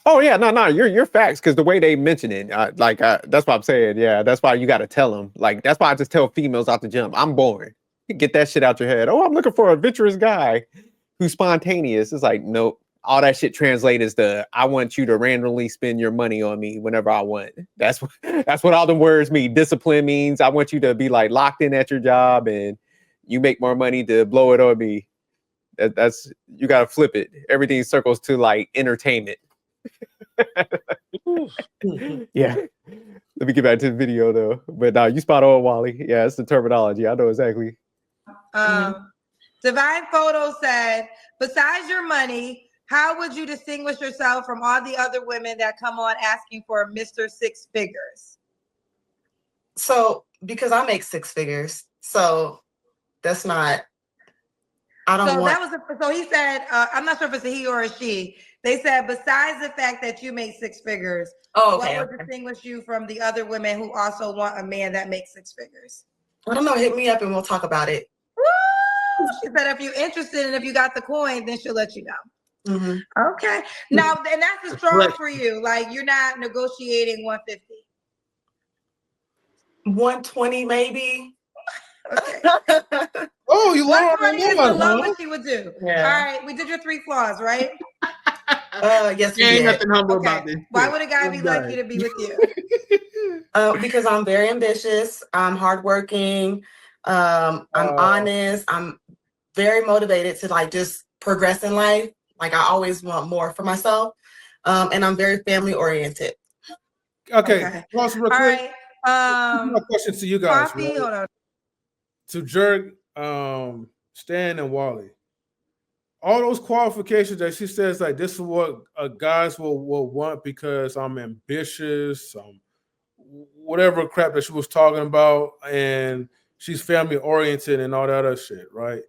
Oh yeah, no, you're facts, because the way they mention it, that's what I'm saying. Yeah, that's why you got to tell them. Like that's why I just tell females out the jump, I'm boring. Get that shit out your head. Oh, I'm looking for a adventurous guy who's spontaneous. It's like nope. All that shit translates as the I want you to randomly spend your money on me whenever I want. That's what all the words mean. Discipline means I want you to be like locked in at your job and you make more money to blow it on me. That's you gotta flip it. Everything circles to like entertainment. Yeah. Let me get back to the video though. But you spot on, Wally. Yeah, it's the terminology. I know exactly. Divine Photo said, besides your money, how would you distinguish yourself from all the other women that come on asking for Mr. Six Figures? So because I make six figures, so that's not. I don't want. So he said, I'm not sure if it's a he or a she. They said, besides the fact that you make six figures, what would distinguish you from the other women who also want a man that makes six figures? I don't know. Hit me up and we'll talk about it. Woo! She said, if you're interested and if you got the coin, then she'll let you know. Mm-hmm. Okay. Now, and that's a strong for you. Like you're not negotiating 150. 120 maybe. Okay. Oh, you love 120 is below what she would do. Yeah. All right. We did your 3 flaws, right? Yes, we ain't did. nothing humble about this. Why would a guy be lucky to be with you? Because I'm very ambitious. I'm hardworking. I'm honest. I'm very motivated to like just progress in life. Like I always want more for myself. And I'm very family oriented. Okay. Real quick. All right. My question to you guys. Coffee, hold on. To Jerk, Stan, and Wally. All those qualifications that she says, like this is what guys will want because I'm ambitious, whatever crap that she was talking about, and she's family oriented and all that other shit, right?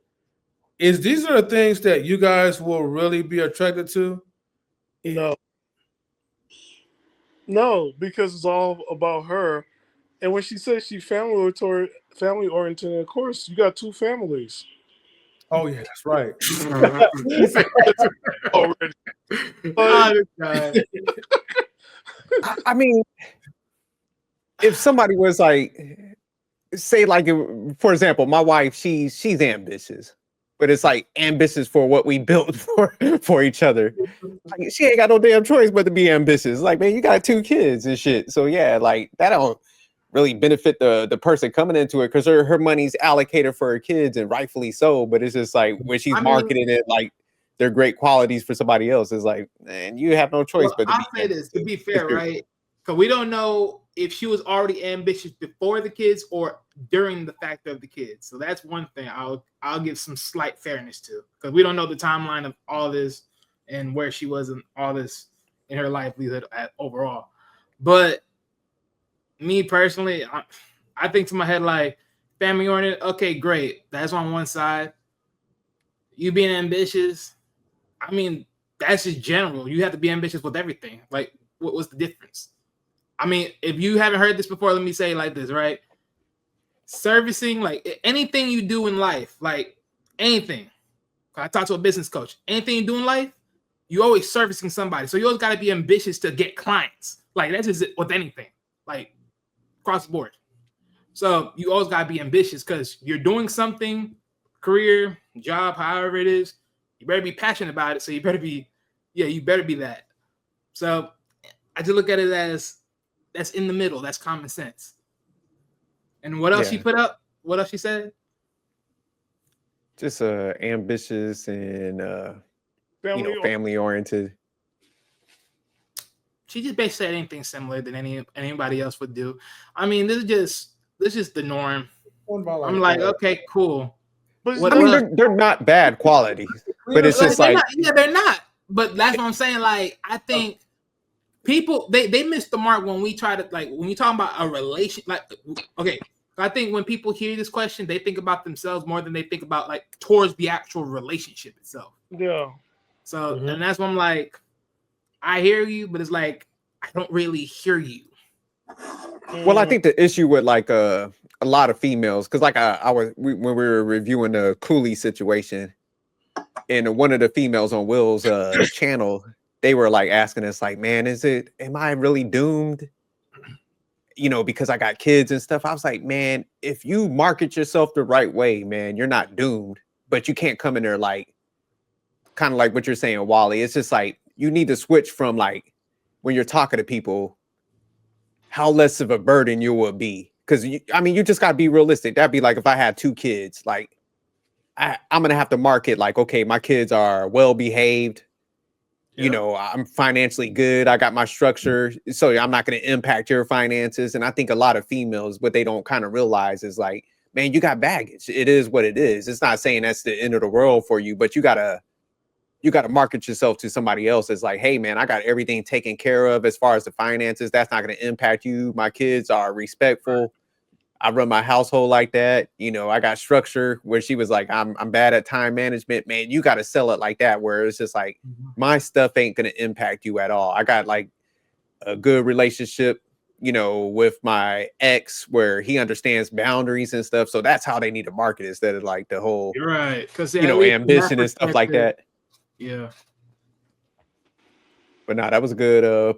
These are the things that you guys will really be attracted to? No, because it's all about her. And when she says she's family oriented, of course, you got 2 families. Oh yeah, that's right. Already. I mean, if somebody was like, say like for example, my wife, she's ambitious, but it's like ambitious for what we built for each other. Like, she ain't got no damn choice but to be ambitious. Like, man, you got 2 kids and shit. So yeah, like that don't really benefit the person coming into it because her money's allocated for her kids and rightfully so. But it's just like when she's marketing it like they're great qualities for somebody else, it's like, man, you have no choice but to I'll say this to be fair, right? Because we don't know if she was already ambitious before the kids or during the fact of the kids. So that's one thing I'll give some slight fairness to, because we don't know the timeline of all this and where she was in all this in her livelihood overall. But me personally, I think to my head, like, family oriented, okay, great. That's on one side. You being ambitious, I mean, that's just general. You have to be ambitious with everything. Like, what's the difference? I mean, if you haven't heard this before, let me say it like this, right? Servicing, like anything you do in life, like anything. I talked to a business coach. Anything you do in life, you always servicing somebody. So you always got to be ambitious to get clients. Like that's just it with anything, like across the board. So you always got to be ambitious because you're doing something, career, job, however it is. You better be passionate about it. So you better be that. So I just look at it as that's in the middle. That's common sense. And what else she put up? What else she said? Just ambitious and family oriented. She just basically said anything similar than anybody else would do. I mean, this is just the norm. I'm like, okay, cool. But I mean, they're not bad qualities, but it's just like they're not. But that's what I'm saying. Like, I think people they miss the mark when we try to, like, when you talk about a relation. Like, okay, I think when people hear this question, they think about themselves more than they think about like towards the actual relationship itself. Yeah. So and that's when I'm like, I hear you, but it's like I don't really hear you. Well, I think the issue with like a lot of females, because like when we were reviewing the Cooley situation, and one of the females on Will's channel, they were like asking us like, man, am I really doomed? You know, because I got kids and stuff. I was like, man, if you market yourself the right way, man, you're not doomed, but you can't come in there like, kind of like what you're saying, Wally. It's just like, you need to switch from like, when you're talking to people, how less of a burden you will be. Because I mean, you just got to be realistic. That'd be like if I had 2 kids, like I'm going to have to market like, okay, my kids are well-behaved. You know, I'm financially good. I got my structure. So I'm not going to impact your finances. And I think a lot of females, what they don't kind of realize is like, man, you got baggage. It is what it is. It's not saying that's the end of the world for you, but you got to market yourself to somebody else. It's like, hey man, I got everything taken care of as far as the finances. That's not going to impact you. My kids are respectful. I run my household like that. You know, I got structure. Where she was like, I'm bad at time management. Man, you got to sell it like that, where it's just like, my stuff ain't going to impact you at all. I got like a good relationship, you know, with my ex where he understands boundaries and stuff. So that's how they need to market instead of like the whole, You're right. Because, you know, ambition and stuff like that. Yeah. But no, that was a good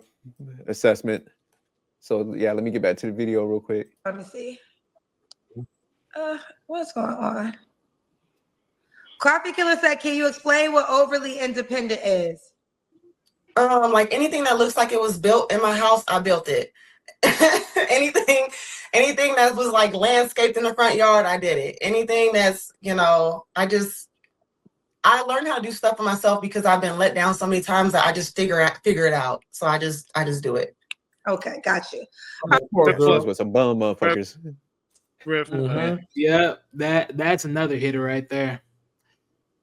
assessment. So yeah, let me get back to the video real quick. Let me see. What's going on? Coffee Killer said, can you explain what overly independent is? Like anything that looks like it was built in my house, I built it. anything that was like landscaped in the front yard, I did it. Anything that's, you know, I learned how to do stuff for myself because I've been let down so many times that I just figure it out. So I just do it. Okay, got you. With some bum motherfuckers. Yeah, that's another hitter right there.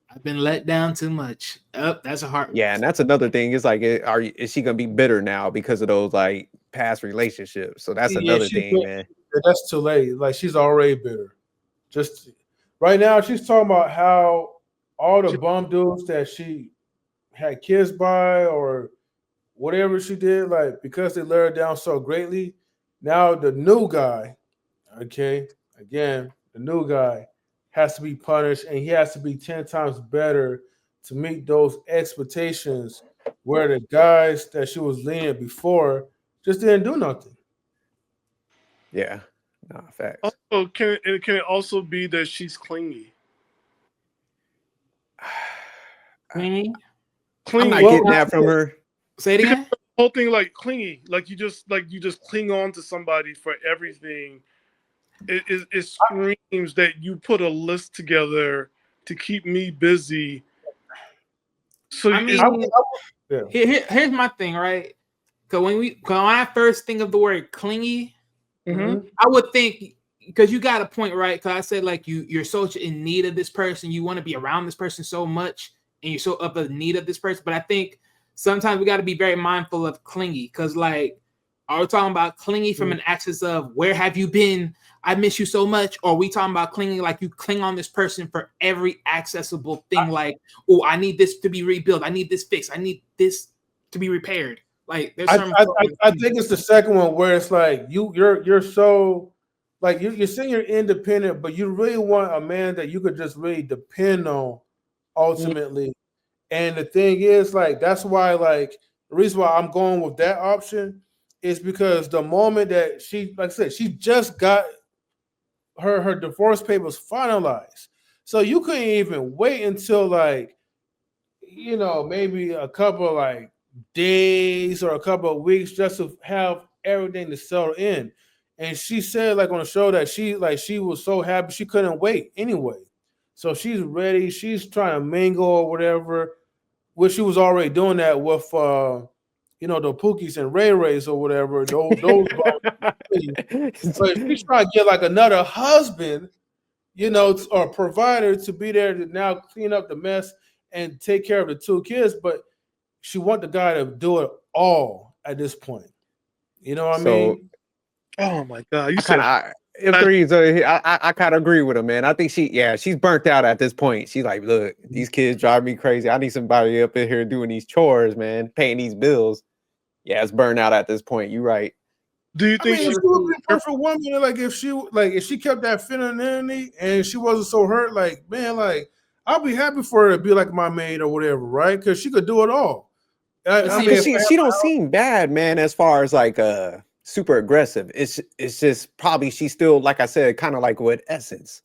I've been let down too much. That's a hard. Yeah, and that's another thing. It's like, is she gonna be bitter now because of those like past relationships? So that's another thing, man. That's too late. Like she's already bitter. Just right now, she's talking about how all the bum dudes that she had kids by or whatever she did, like because they let her down so greatly. Now the new guy, okay, again, the new guy has to be punished and he has to be 10 times better to meet those expectations where the guys that she was leading before just didn't do nothing. Yeah, Nah, facts. Also, can it also be that she's clingy? Clingy? I'm not Clingy. getting that from her. Say it again. The whole thing like clingy, like you just cling on to somebody for everything. It screams that you put a list together to keep me busy. So I mean, here's my thing, right? Because when I first think of the word clingy, I would think, because you got a point, right? Because I said like you're so in need of this person, you want to be around this person so much, and you're so up in need of this person. But I think sometimes we got to be very mindful of clingy, because like, are we talking about clingy from an axis of where have you been? I miss you so much. Or are we talking about clingy like you cling on this person for every accessible thing? Like, oh, I need this to be rebuilt. I need this fixed. I need this to be repaired. Like, there's some. I think it's the second one where it's like you're so like you're saying you're independent, but you really want a man that you could just really depend on ultimately. And the thing is, like, that's why, like, the reason why I'm going with that option is because the moment that she, like I said, she just got her divorce papers finalized. So you couldn't even wait until like, maybe a couple like days or a couple of weeks just to have everything to settle in. And she said like on the show that she was so happy she couldn't wait anyway. So she's ready. She's trying to mingle or whatever. Which she was already doing that with the Pookies and Ray Rays or whatever. Those but she's trying to get like another husband, or provider to be there to now clean up the mess and take care of the two kids. But she want the guy to do it all at this point. You know what I mean? Oh my God! I kind of agree with him, man. I think she's burnt out at this point. She's like, look, these kids drive me crazy. I need somebody up in here doing these chores, man, paying these bills. Yeah, it's burnt out at this point. You're right. Do you think she would be a perfect woman? Like if she kept that femininity and she wasn't so hurt, like man, like I'll be happy for her to be like my maid or whatever, right? Because she could do it all. She don't seem bad, man. As far as like super aggressive, it's just probably she's still, like I said, kind of like with Essence,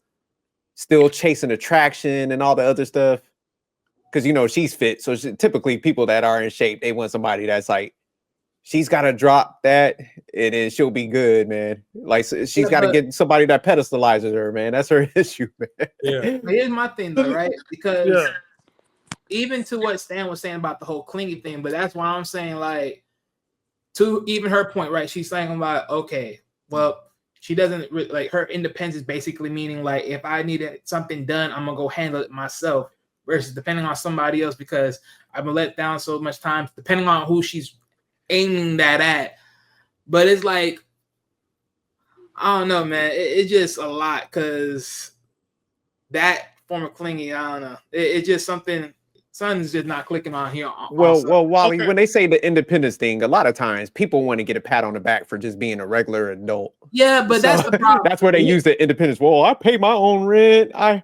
still chasing attraction and all the other stuff. Because she's fit, so typically people that are in shape, they want somebody that's like. She's got to drop that, and then she'll be good, man. Like she's got to get somebody that pedestalizes her, man. That's her issue, man. Yeah. Here's my thing, though, right? Because even to what Stan was saying about the whole clingy thing, but that's why I'm saying, like, to even her point, right? She's saying about, okay, well, she doesn't like her independence is basically meaning like if I needed something done, I'm gonna go handle it myself, versus depending on somebody else because I've been let down so much times, depending on who she's aiming that at. But it's like, I don't know, man. It's just a lot because that form of clingy, I don't know. It's just something's just not clicking on here. Well, Wally, when they say the independence thing, a lot of times people want to get a pat on the back for just being a regular adult. Yeah, but that's the problem. That's where they use the independence. Well, I pay my own rent. I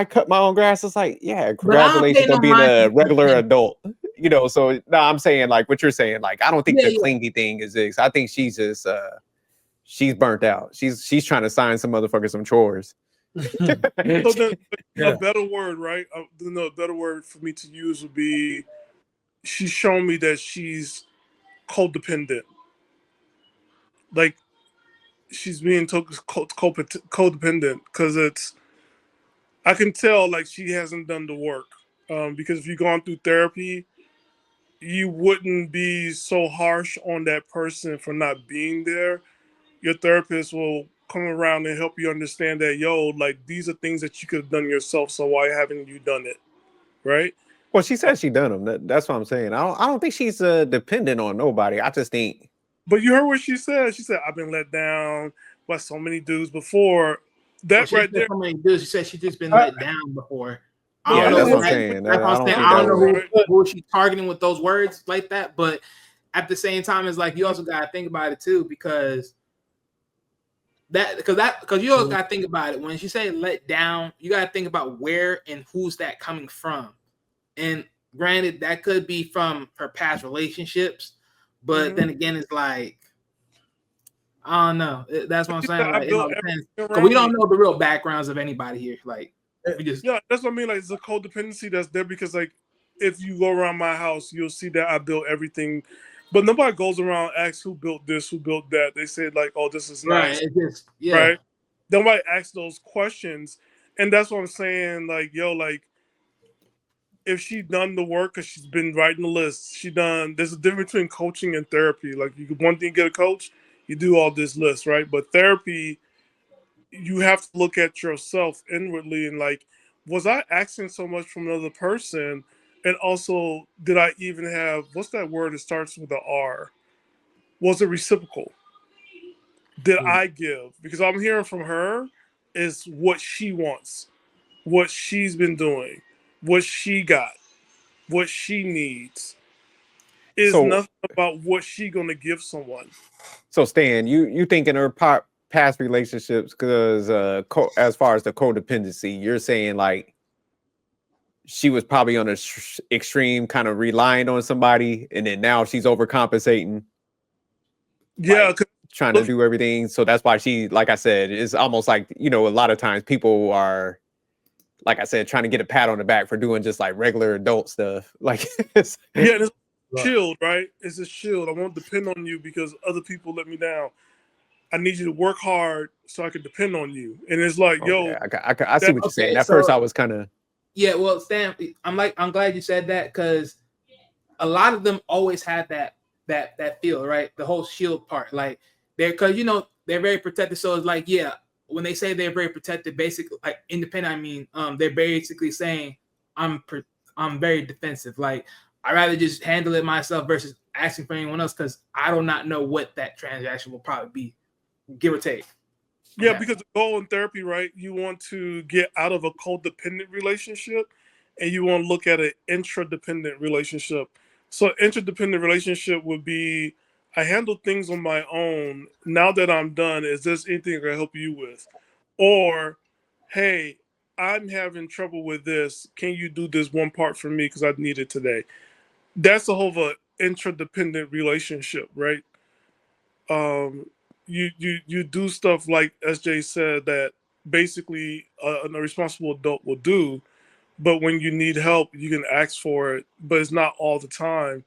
cut my own grass. It's like, yeah, congratulations on being a regular adult. So no, I'm saying like what you're saying. Like, I don't think the clingy thing is this. I think she's just she's burnt out. She's trying to sign some motherfucker some chores. So then, a better word, right? A better word for me to use would be she's shown me that she's codependent. Like she's being codependent because I can tell like she hasn't done the work. Because if you've gone through therapy, you wouldn't be so harsh on that person for not being there. Your therapist will come around and help you understand that, like these are things that you could have done yourself. So why haven't you done it? Right. Well, she said she done them. That's what I'm saying. I don't think she's dependent on nobody. I just think. But you heard what she said. She said, I've been let down by so many dudes before. That right there. So many dudes. She said she's just been let down before. Yeah, that's what I'm saying. I don't know who she's targeting with those words like that. But at the same time, it's like you also got to think about it too, because you also got to think about it. When she say let down, you got to think about where and who's that coming from. And granted, that could be from her past relationships, but then again, it's like, I don't know. That's what I'm saying. I Like, it built all depends. everything 'Cause we around don't me. know the real backgrounds of anybody here. Like, we just Yeah, that's what I mean. Like, it's a codependency that's there because, like, if you go around my house, you'll see that I built everything, but nobody goes around and asks who built this, who built that. They say like, "Oh, this is right. nice," It's just right? Nobody asks those questions, and that's what I'm saying. Like, yo, like, if she done the work, cause she's been writing the list, she done. There's a difference between coaching and therapy. Like, you one thing, get a coach, you do all this list, right? But therapy, you have to look at yourself inwardly and like, was I asking so much from another person? And also, did I even have what's that word that starts with a R? Was it reciprocal? Did I give? Because I'm hearing from her is what she wants, what she's been doing, what she got, what she needs. Is So nothing about what she gonna give someone. so Stan, you think in her past relationships, because as far as the codependency, you're saying like she was probably on a extreme kind of relying on somebody, and then now she's overcompensating, Yeah, like 'cause trying to look, do everything. So that's why she, like I said, it's almost like, a lot of times people are, like I said, trying to get a pat on the back for doing just like regular adult stuff. Like, yeah, it's Right. shield, right? It's a shield. I won't depend on you because other people let me down. I need you to work hard so I can depend on you. And it's like, okay, yo, I see that what you're saying. okay. At first, So I was kind of yeah, well, Stan, I'm glad you said that because a lot of them always had that feel, right? The whole shield part, like they're because they're very protected. So it's like, yeah, when they say they're very protected, basically like independent, I mean, they're basically saying I'm very defensive. Like I rather just handle it myself versus asking for anyone else because I do not know what that transaction will probably be, give or take. yeah, Okay. because the goal in therapy, right? You want to get out of a codependent relationship and you want to look at an intradependent relationship. So interdependent relationship would be I handle things on my own. Now that I'm done, is there anything I can help you with? Or, hey, I'm having trouble with this. Can you do this one part for me because I need it today? That's the whole of a interdependent relationship, right? You do stuff like SJ said that basically a responsible adult will do, but when you need help, you can ask for it, but it's not all the time.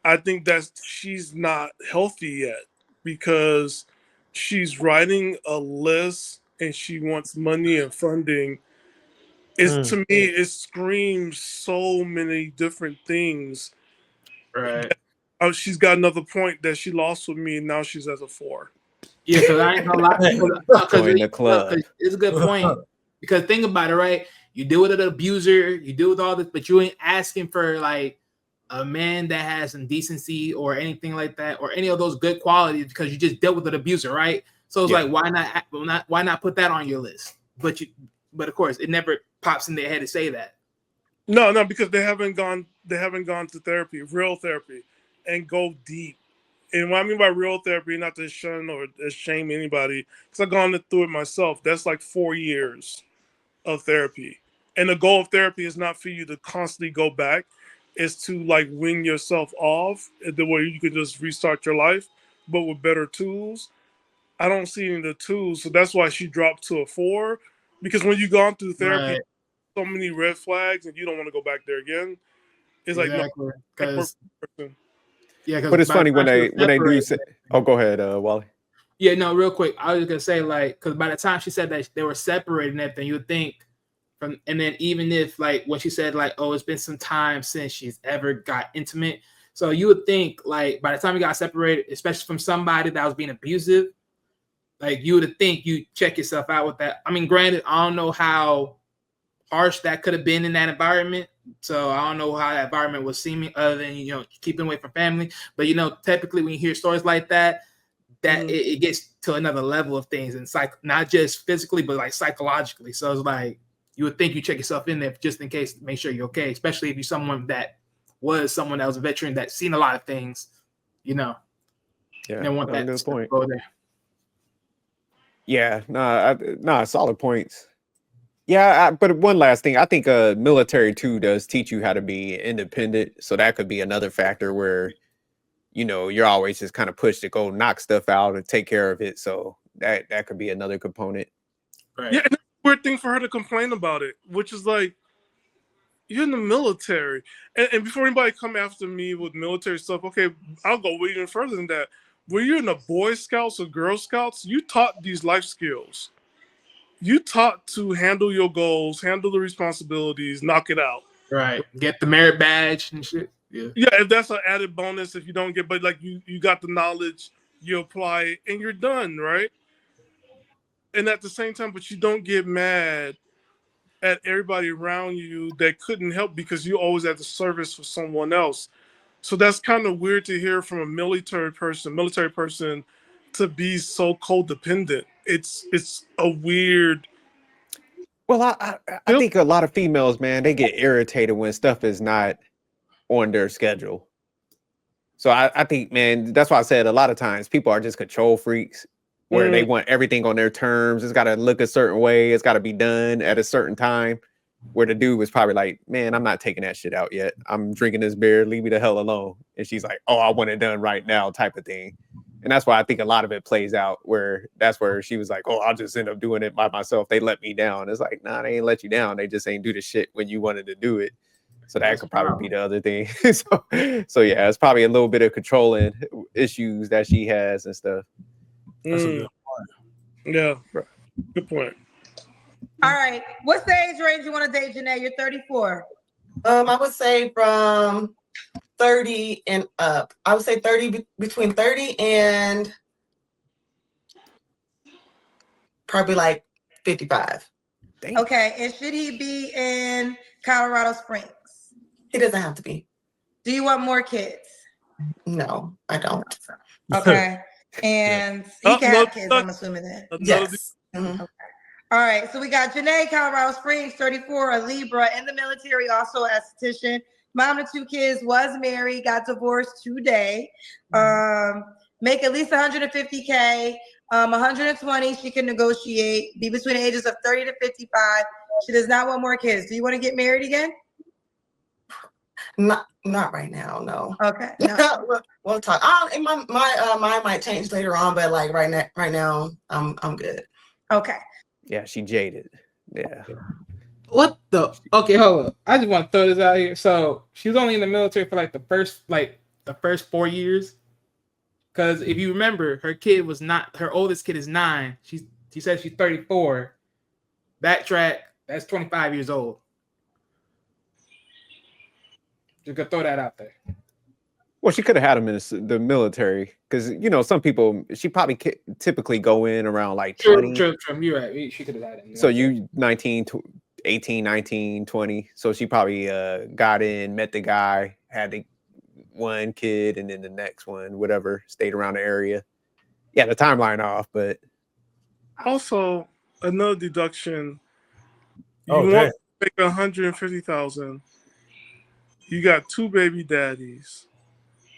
I think that she's not healthy yet because she's writing a list and she wants money and funding. It's to me, it screams so many different things. Right. She's got another point that she lost with me, and now she's at a 4. Yeah, because I ain't gonna lie. Because join the club. it's a good point. Because think about it, right? You deal with an abuser, you deal with all this, but you ain't asking for like a man that has some decency or anything like that, or any of those good qualities because you just dealt with an abuser, right? So it's Yeah. like, why not put that on your list? But of course, it never pops in their head to say that. No, because they haven't gone to therapy, real therapy, and go deep. And what I mean by real therapy, not to shun or shame anybody, because I've gone through it myself. That's like 4 years of therapy. And the goal of therapy is not for you to constantly go back, it's to like wing yourself off the way you can just restart your life, but with better tools. I don't see any of the tools, so that's why she dropped to a 4. Because when you've gone through therapy, Right. so many red flags, and you don't want to go back there again. It's like no, Exactly. can't work Because with a person. But it's by the funny when time she was they do separated, say, oh, go ahead, Wally. yeah, no, real quick. I was gonna say, like, because by the time she said that they were separated and everything, you would think and then even if like when she said, like, oh, it's been some time since she's ever got intimate. So you would think like by the time you got separated, especially from somebody that was being abusive, like you would think you check yourself out with that. I mean, granted, I don't know how harsh that could have been in that environment. So I don't know how that environment was seeming other than, keeping away from family. But, typically when you hear stories like that, it gets to another level of things and not just physically, but like psychologically. So it's like, you would think you check yourself in there just in case to make sure you're okay, especially if you're someone that was a veteran that's seen a lot of things, Yeah, you don't want that good stuff point. to go there. Yeah, solid points. Yeah, but one last thing, I think military too does teach you how to be independent, so that could be another factor where you're always just kind of pushed to go knock stuff out and take care of it. So that could be another component. Right. Yeah, and it's a weird thing for her to complain about it, which is like, you're in the military. And before anybody come after me with military stuff, okay, I'll go even further than that. Were you in the Boy Scouts or Girl Scouts? You taught these life skills. You taught to handle your goals, handle the responsibilities, knock it out. Right. Get the merit badge and shit. Yeah. Yeah, if that's an added bonus if you don't get, but like you got the knowledge, you apply it, and you're done, right? And at the same time, but you don't get mad at everybody around you that couldn't help because you always at the service for someone else. So that's kind of weird to hear from a military person to be so codependent. It's a weird. Well, I think a lot of females, man, they get irritated when stuff is not on their schedule. So I think, man, that's why I said a lot of times people are just control freaks where they want everything on their terms. It's got to look a certain way. It's got to be done at a certain time. Where the dude was probably like, man, I'm not taking that shit out yet. I'm drinking this beer. Leave me the hell alone. And she's like, oh, I want it done right now type of thing. And that's why I think a lot of it plays out where that's where she was like, oh, I'll just end up doing it by myself. They let me down. It's like, nah, they ain't let you down. They just ain't do the shit when you wanted to do it. So that could probably be the other thing. so yeah, it's probably a little bit of controlling issues that she has and stuff. That's a good point. Yeah, good point. All right. What's the age range you want to date, Janae? You're 34. I would say from 30 and up. I would say 30 between 30 and probably like 55. Damn. Okay. And should he be in Colorado Springs? He doesn't have to be. Do you want more kids? No, I don't. Okay. And he can have kids, I'm assuming that. Yes. Mhm. All right, so we got Janae, Colorado Springs, 34, a Libra, in the military, also esthetician. Mom of 2 kids, was married, got divorced today. Make at least 150K, 120, she can negotiate, be between the ages of 30 to 55. She does not want more kids. Do you want to get married again? Not right now, no. Okay. No. We'll talk. My mind might change later on, but like right now, I'm good. Okay. Yeah, she jaded. Yeah. What the? Okay, hold up. I just want to throw this out here. So she was only in the military for like the first 4 years. Because if you remember, her oldest kid is 9. She said she's 34. Backtrack, that's 25 years old. Just gonna throw that out there. Well, she could have had him in the military because, some people, she probably typically go in around like 20. True. You're right. She could have had him. So you 18, 19, 20. So she probably got in, met the guy, had the one kid, and then the next one, whatever, stayed around the area. Yeah, the timeline off, but Also, another deduction. You Oh, want damn. to make 150,000. You got 2 baby daddies.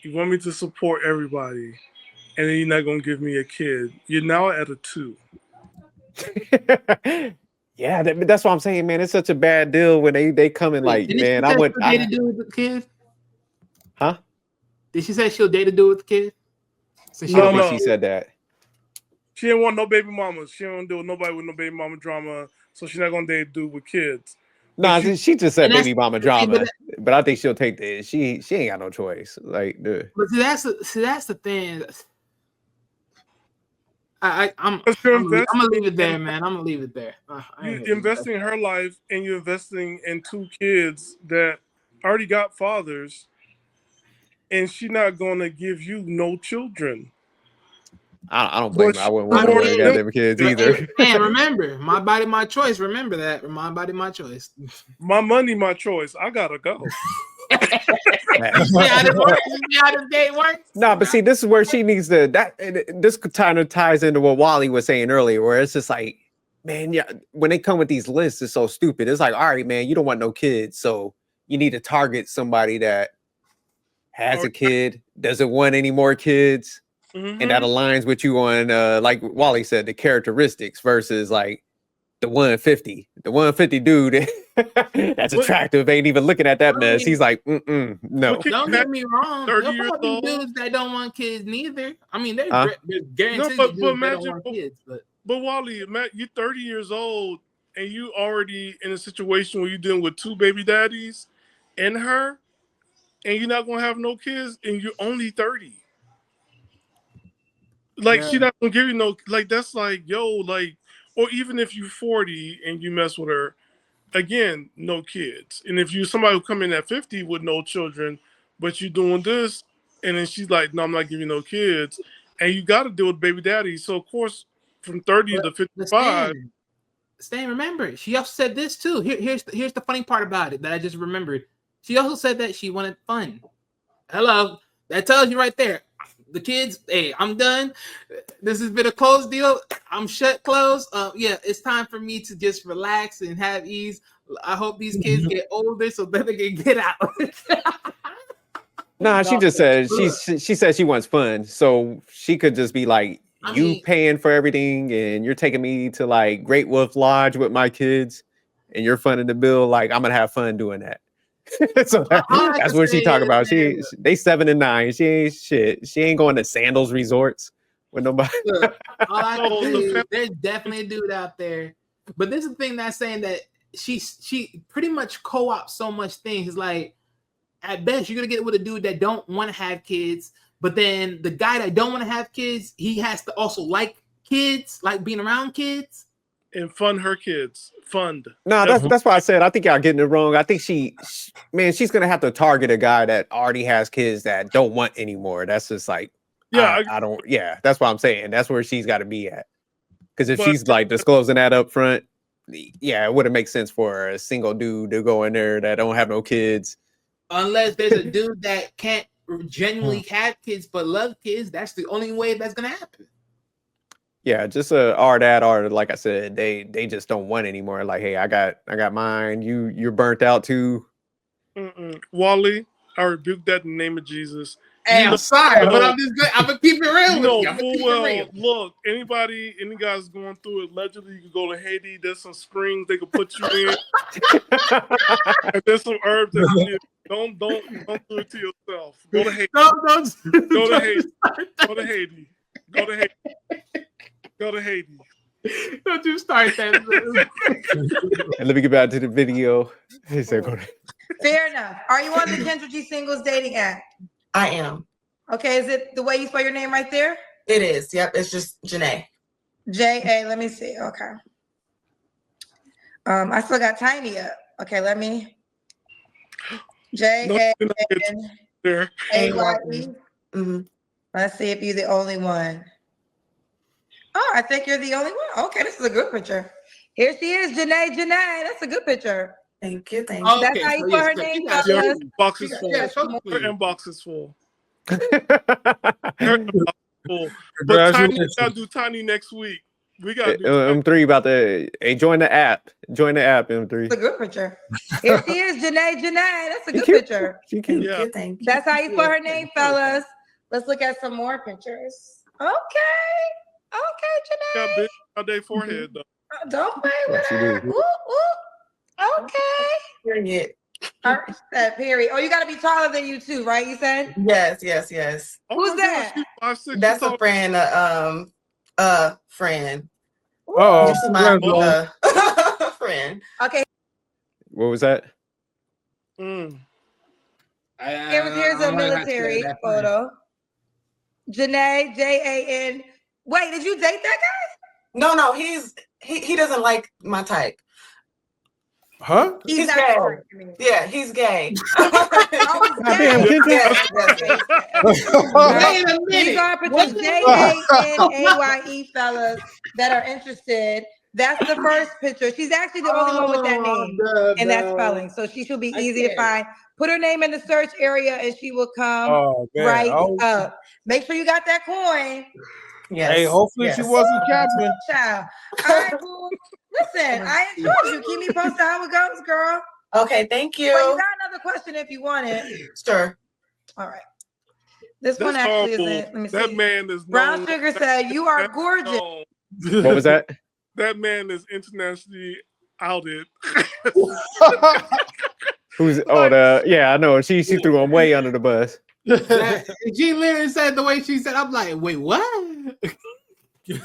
You want me to support everybody, and then you're not gonna give me a kid. You're now at a 2. yeah, that's what I'm saying, man. It's such a bad deal when they come in like, man, I would. Date a dude with the kid? Huh? Did she say she'll date a dude with the kid? So I don't No. think she said that. She didn't want no baby mamas. She don't deal with nobody with no baby mama drama. So she's not gonna date a dude with kids. No, But she just said And that's- baby mama drama, but I think she'll take the. She ain't got no choice. Like, dude. But that's the thing. I'm Because you're gonna leave it there, man. I'm gonna leave it there. You're investing in her life, and you're investing in 2 kids that already got fathers, and she's not gonna give you no children. I don't blame her. I wouldn't want But to she- got them kids either. And remember, my body, my choice. Remember that. My body, my choice. My money, my choice. I gotta go. See how this date works? No, but see, this is where she needs to. This kind of ties into what Wally was saying earlier, where it's just like, man, yeah, when they come with these lists, it's so stupid. It's like, all right, man, you don't want no kids, so you need to target somebody that has a kid, doesn't want any more kids, and that aligns with you on, like Wally said, the characteristics versus like, the 150. The 150 dude that's attractive ain't even looking at that mess. He's like, no. Don't get me wrong. 30 There'll years probably old. be dudes that don't want kids neither. I mean, there's guaranteed No, dudes but that imagine- don't want kids. But Wally, you're 30 years old and you already in a situation where you're dealing with 2 baby daddies and her, and you're not gonna have no kids, and you're only 30. Like Yeah. she not gonna give you no, like that's like, yo, like, or even if you're 40 and you mess with her, again, no kids. And if you somebody who come in at 50 with no children, but you're doing this, and then she's like, no, I'm not giving you no kids, and you got to deal with baby daddy. So of course, from 30 to 55. Stan, remember, she also said this too. Here's the funny part about it that I just remembered. She also said that she wanted fun. Hello, that tells you right there. The kids, hey, I'm done. This has been a closed deal. I'm shut closed. Yeah, it's time for me to just relax and have ease. I hope these kids get older so that they can get out. Nah, she just said she said she wants fun, so she could just be like, paying for everything, and you're taking me to like Great Wolf Lodge with my kids, and you're funding the bill. Like I'm gonna have fun doing that. So that's what she talking about. They 7 and 9. She ain't shit. She ain't going to Sandals resorts with nobody. Look, all I can say is there's definitely a dude out there, but this is the thing that's saying that she pretty much co-ops so much things. It's like at best you're gonna get with a dude that don't want to have kids, but then the guy that don't want to have kids, he has to also like kids, like being around kids. And fund her kids. Fund. No, that's why I said I think y'all getting it wrong. I think she's gonna have to target a guy that already has kids that don't want anymore. That's just like, I don't. Yeah, that's what I'm saying. That's where she's got to be at. Because if she's like disclosing that up front, yeah, it wouldn't make sense for a single dude to go in there that don't have no kids. Unless there's a dude that can't genuinely have kids but love kids, that's the only way that's gonna happen. Yeah, just or that, or like I said, they just don't want anymore. Like, hey, I got mine. You're burnt out too. Wally, I rebuke that in the name of Jesus. Hey, I'm sorry, but I'm just good. I'm gonna keep it real. You know with you. full well. Look, any guys going through it, allegedly, you can go to Haiti. There's some springs they can put you in, and there's some herbs that don't do it to yourself. Go to Haiti. Go to Haiti. Go to Haiti. Go to Haiti. Go to Haiti. Don't you start that. And let me get back to the video. He said, go to. Fair enough. Are you on the Kendra G singles dating app? I am. Okay, is it the way you spell your name right there? It is. Yep, it's just Janae. J-A, let me see. Okay. I still got Tiny up. Okay, let me. J-A-N-A-Y-E. Let's see if you're the only one. Oh, I think you're the only one. Okay, this is a good picture. Here she is, Janae. That's a good picture. Thank you. That's how you put her name. Her inbox is full. Her inbox is full. Her inbox is full. But Tiny, we gotta do Tiny next week. We gotta do M3 about to join the app. Join the app, M3. That's a good picture. Here she is, Janae. That's a good picture. She cute. Yeah. Thank you. That's how you put her name, fellas. Let's look at some more pictures. Okay, Janae. got big on their forehead though. Don't play with her. Okay. Period. All right, that period. Oh, you got to be taller than you too, right? You said. Yes. Oh Who's that? Gosh, 5'6", That's a friend. Friend. Oh, This is my friend. Okay. What was that? Here's a military photo. Janae, Jan. Wait, did you date that guy? No, he doesn't like my type. Huh? He's not gay. short to me. Yeah, he's gay. Damn, Yes. Wait a minute. These are pictures Janae, fellas that are interested. That's the first picture. She's actually the only one with that name, and that's spelling. So she should be easy to find. Put her name in the search area, and she will come right up. Make sure you got that coin. Yes. Hey, hopefully she wasn't capping. Child. All right, cool. Listen, I enjoyed you. Keep me posted how it goes, girl. Okay, thank you. But you got another question if you want it. Sure. All right. This one actually isn't. Let me see. That man is Brown Sugar said, "You are gorgeous." What was that? That man is internationally outed. Who's yeah, I know. She threw him way under the bus. She literally said the way she said, I'm like, wait, what? Okay.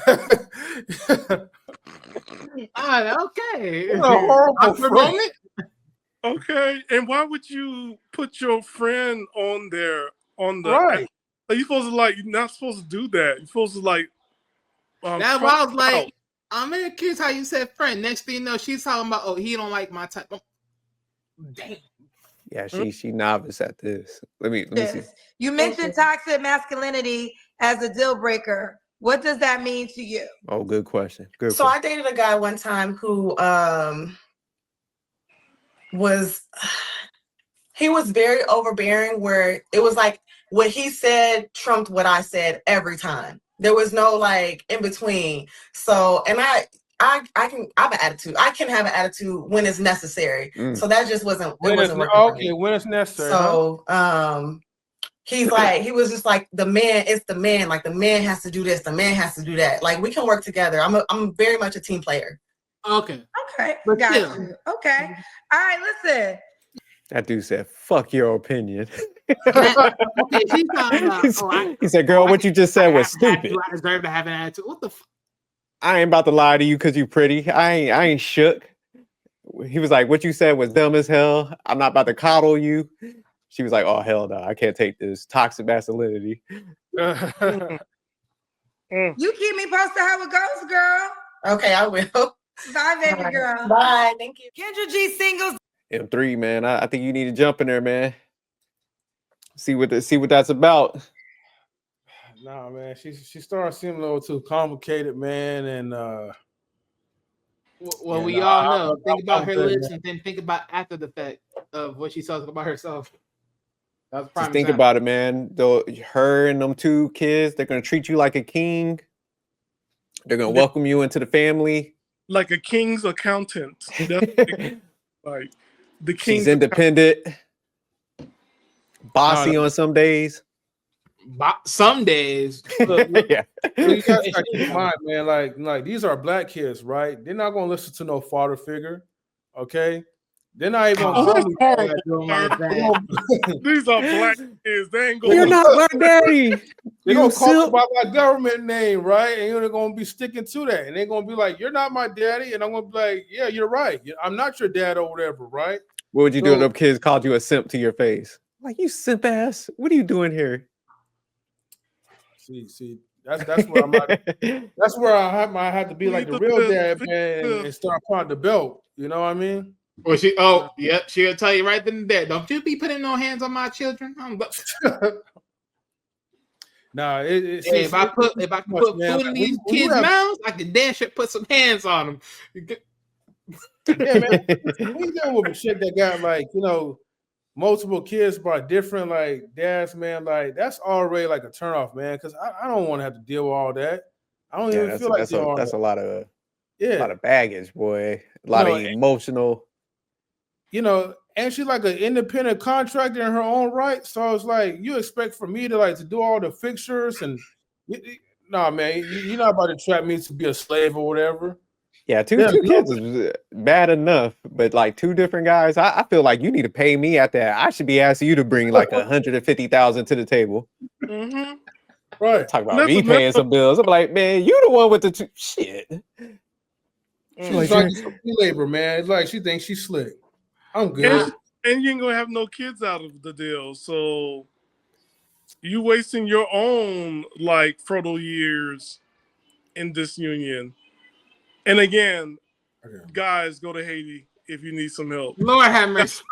What a horrible Awkward friend. moment. Okay, and why would you put your friend on there on the? Right. Like, you're not supposed to do that. You're supposed to like. That's why I was like, I'm very curious how you said friend. Next thing you know, she's talking about, oh, he don't like my type. Oh, damn. Yeah, she novice at this. Let me see. You mentioned toxic masculinity as a deal breaker. What does that mean to you? Oh, good question. Good. So I dated a guy one time who was very overbearing, where it was like what he said trumped what I said every time. There was no like in between. So, and I have an attitude. I can have an attitude when it's necessary. So that just wasn't. It wasn't working for me. When it's necessary. So, he's like, he was just like, the man, it's the man. Like the man has to do this, the man has to do that. Like we can work together. I'm very much a team player. Okay. But got you. Okay. All right, listen. That dude said, "Fuck your opinion." Okay, she's talking about, he said, "Girl, what you just said was stupid. I deserve to have an attitude." What the? I ain't about to lie to you because you pretty. I ain't shook. He was like, "What you said was dumb as hell. I'm not about to coddle you." She was like, "Oh hell no, I can't take this toxic masculinity." You keep me posted how it goes, girl. Okay, I will. Bye, baby girl. Bye. Thank you. Kendra G singles. M3, man. I think you need to jump in there, man. See what that's about. Nah, man. She started seeming a little too complicated, man. And well, we all know. Think about her lips and then think about after the fact of what she's talking about herself. Just think about it, man. Though her and them two kids, they're gonna treat you like a king. They're gonna welcome you into the family. Like a king's accountant. Like the king. She's independent. Bossy on some days. Some days. Yeah. You gotta keep in mind, man. Like these are black kids, right? They're not gonna listen to no father figure. Okay. They're not even These are black kids. They ain't going. You're not my daddy. They're gonna call you by my government name, right? And you're gonna be sticking to that. And they're gonna be like, "You're not my daddy," and I'm gonna be like, "Yeah, you're right. I'm not your dad or whatever," right? What would you do if them kids called you a simp to your face? Like, you simp ass. What are you doing here? See, that's where I'm at. That's where I have to be like the real dad, man, and start putting the belt. You know what I mean? Well, she'll tell you right then and there. Don't you be putting no hands on my children. Nah, if I put food in these kids' mouths, I can damn sure put some hands on them. Yeah, man. We dealing with shit that got multiple kids by different dads, man. Like that's already like a turnoff, man. Because I don't want to have to deal with all that. I don't even feel like that's a lot of baggage, boy. A lot of emotional. And she's like an independent contractor in her own right. So it's like you expect for me to do all the fixtures and nah, man, you're not about to trap me to be a slave or whatever. Yeah, two kids is bad enough, but like two different guys, I feel like you need to pay me at that. I should be asking you to bring like 150,000 to the table. Mm-hmm. Right. Talk about me paying some bills. I'm like, man, you the one with the shit. She's like labor, man. It's like she thinks she's slick. I'm good. And you ain't gonna have no kids out of the deal, so you wasting your own fertile years in this union. And again, guys, go to Haiti if you need some help. Lord have mercy.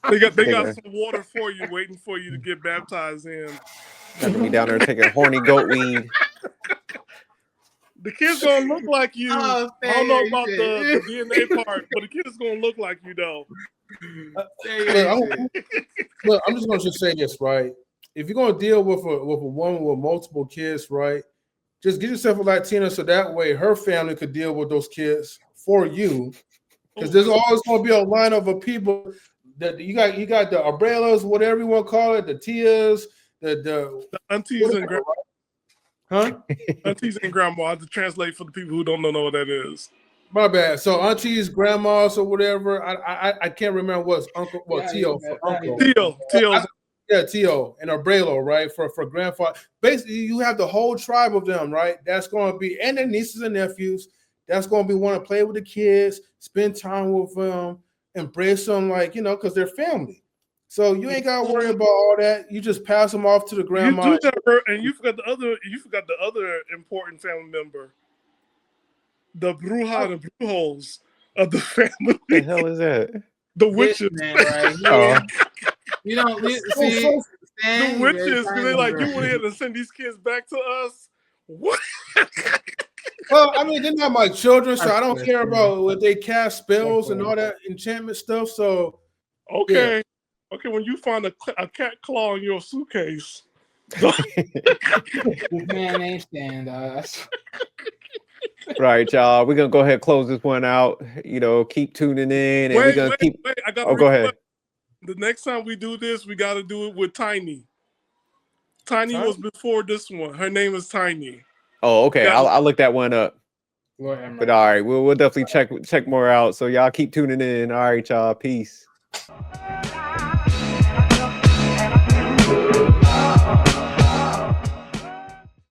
They got some water for you, waiting for you to get baptized in. Got to be down there taking horny goat weed. The kid's gonna look like you. I don't know about the DNA part, but the kid's gonna look like you though. Look, I'm just gonna say this, right? If you're gonna deal with a woman with multiple kids, right? Just get yourself a Latina so that way her family could deal with those kids for you. Because there's always gonna be a lineup of people that you got the umbrellas, whatever you want to call it, the tias, the aunties and grandma. Huh? Aunties and grandma. I have to translate for the people who don't know what that is. My bad. So aunties, grandmas, or whatever. I can't remember what's uncle. Well, Yeah, Tio yeah, for yeah, uncle. yeah. Tio's Yeah, Tio and Abrelo, right? For grandfather. Basically, you have the whole tribe of them, right? That's going to be, and their nieces and nephews. That's going to be want to play with the kids, spend time with them, embrace them, like because they're family. So you ain't got to worry about all that. You just pass them off to the you grandma. do that, and you forgot the other. You forgot the other important family member, the bruja, the brujos of the family. The hell is that? The This witches. man right Oh, here. You don't see so- The Stan, witches, because they like, bro. you went ahead and send these kids back to us. What? Well, I mean, they're not my children, so I don't That's care fair. about what they cast spells and fair. all that enchantment stuff. So Okay. Okay, when you find a cat claw in your suitcase. This man ain't Stan, dog. right, y'all. We're gonna go ahead and close this one out. Keep tuning in, and we're gonna keep. Wait. I got Oh, go ahead. The next time we do this, we got to do it with Tiny. Tiny Tiny? was before this one. Her name is Tiny. Oh, okay. Yeah. I'll look that one up. Lord have But mercy. all right, we'll definitely check more out. So y'all keep tuning in. All right, y'all. Peace.